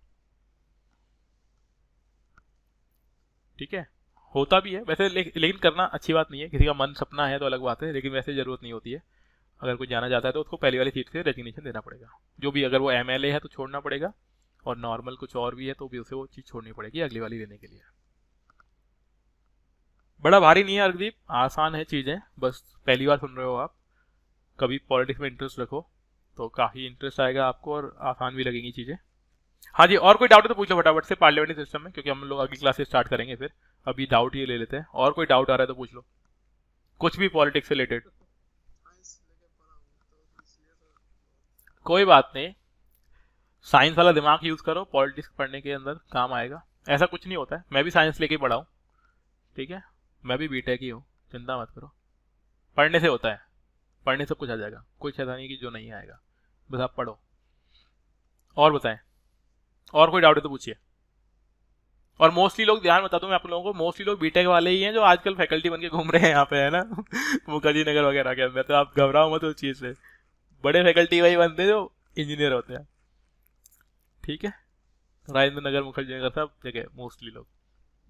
ठीक है। होता भी है वैसे, लेकिन करना अच्छी बात नहीं है, किसी का मन सपना है तो अलग बात है, लेकिन वैसे जरूरत नहीं होती है। अगर कोई जाना चाहता है तो उसको पहली वाली सीट से रेजिग्नेशन देना पड़ेगा, जो भी, अगर वो एमएलए है तो छोड़ना पड़ेगा, और नॉर्मल कुछ और भी है तो भी उसे वो चीज़ छोड़नी पड़ेगी अगली वाली लेने के लिए। बड़ा भारी नहीं है अर्गदीप, आसान है चीज़ें, बस पहली बार सुन रहे हो आप, कभी पॉलिटिक्स में इंटरेस्ट रखो तो काफ़ी इंटरेस्ट आएगा आपको, और आसान भी लगेंगी चीज़ें। हाँ जी, और कोई डाउट है तो पूछ लो फटाफट से पार्लियामेंट्री सिस्टम में, क्योंकि हम लोग अगली क्लास से स्टार्ट करेंगे फिर, अभी डाउट ये ले लेते हैं, और कोई डाउट आ रहा है तो पूछ लो, कुछ भी पॉलिटिक्स से रिलेटेड। कोई बात नहीं, साइंस वाला दिमाग यूज करो, पॉलिटिक्स पढ़ने के अंदर काम आएगा, ऐसा कुछ नहीं होता है, मैं भी साइंस लेके ही पढ़ा हूँ, ठीक है, मैं भी बीटेक ही हूँ, चिंता मत करो, पढ़ने से होता है, पढ़ने सब कुछ आ जाएगा, कुछ ऐसा नहीं कि जो नहीं आएगा, बस आप पढ़ो। और बताएं, और कोई डाउट है तो पूछिए। और मोस्टली लोग, ध्यान बता दूं मैं आप लोगों को, मोस्टली लोग बीटेक वाले ही हैं जो आजकल फैकल्टी बन के घूम रहे हैं यहाँ पे, है ना। मुखर्जी नगर वगैरह के अंदर, तो आप घबराओ मत उस चीज़ से। बड़े फैकल्टी वही बनते हैं जो इंजीनियर होते हैं। ठीक है, राजेंद्र नगर, मुखर्जी नगर, सब जगह मोस्टली लोग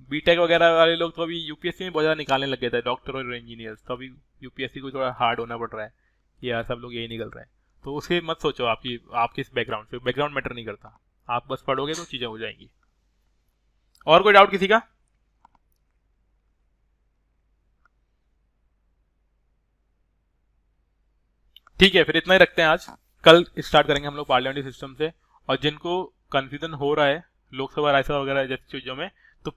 बीटेक वगैरह वाले लोग तो अभी यूपीएससी में बहुत ज़्यादा निकालने लग गए थे, डॉक्टर और इंजीनियर्स, तो अभी यूपीएससी को थोड़ा हार्ड होना पड़ रहा है कि यार सब लोग यही निकल रहे हैं। तो उसके मत सोचो आपकी आपके इस बैकग्राउंड से, बैकग्राउंड मैटर नहीं करता, आप बस पढ़ोगे तो चीज़ें हो जाएंगी। और कोई डाउट किसी का? ठीक है, फिर इतना ही रखते हैं आज। कल स्टार्ट करेंगे हम लोग पार्लियामेंट्री सिस्टम से। और जिनको कन्फ्यूजन हो रहा है लोकसभा राज्यसभा वगैरह जैसी चीज़ों में, तो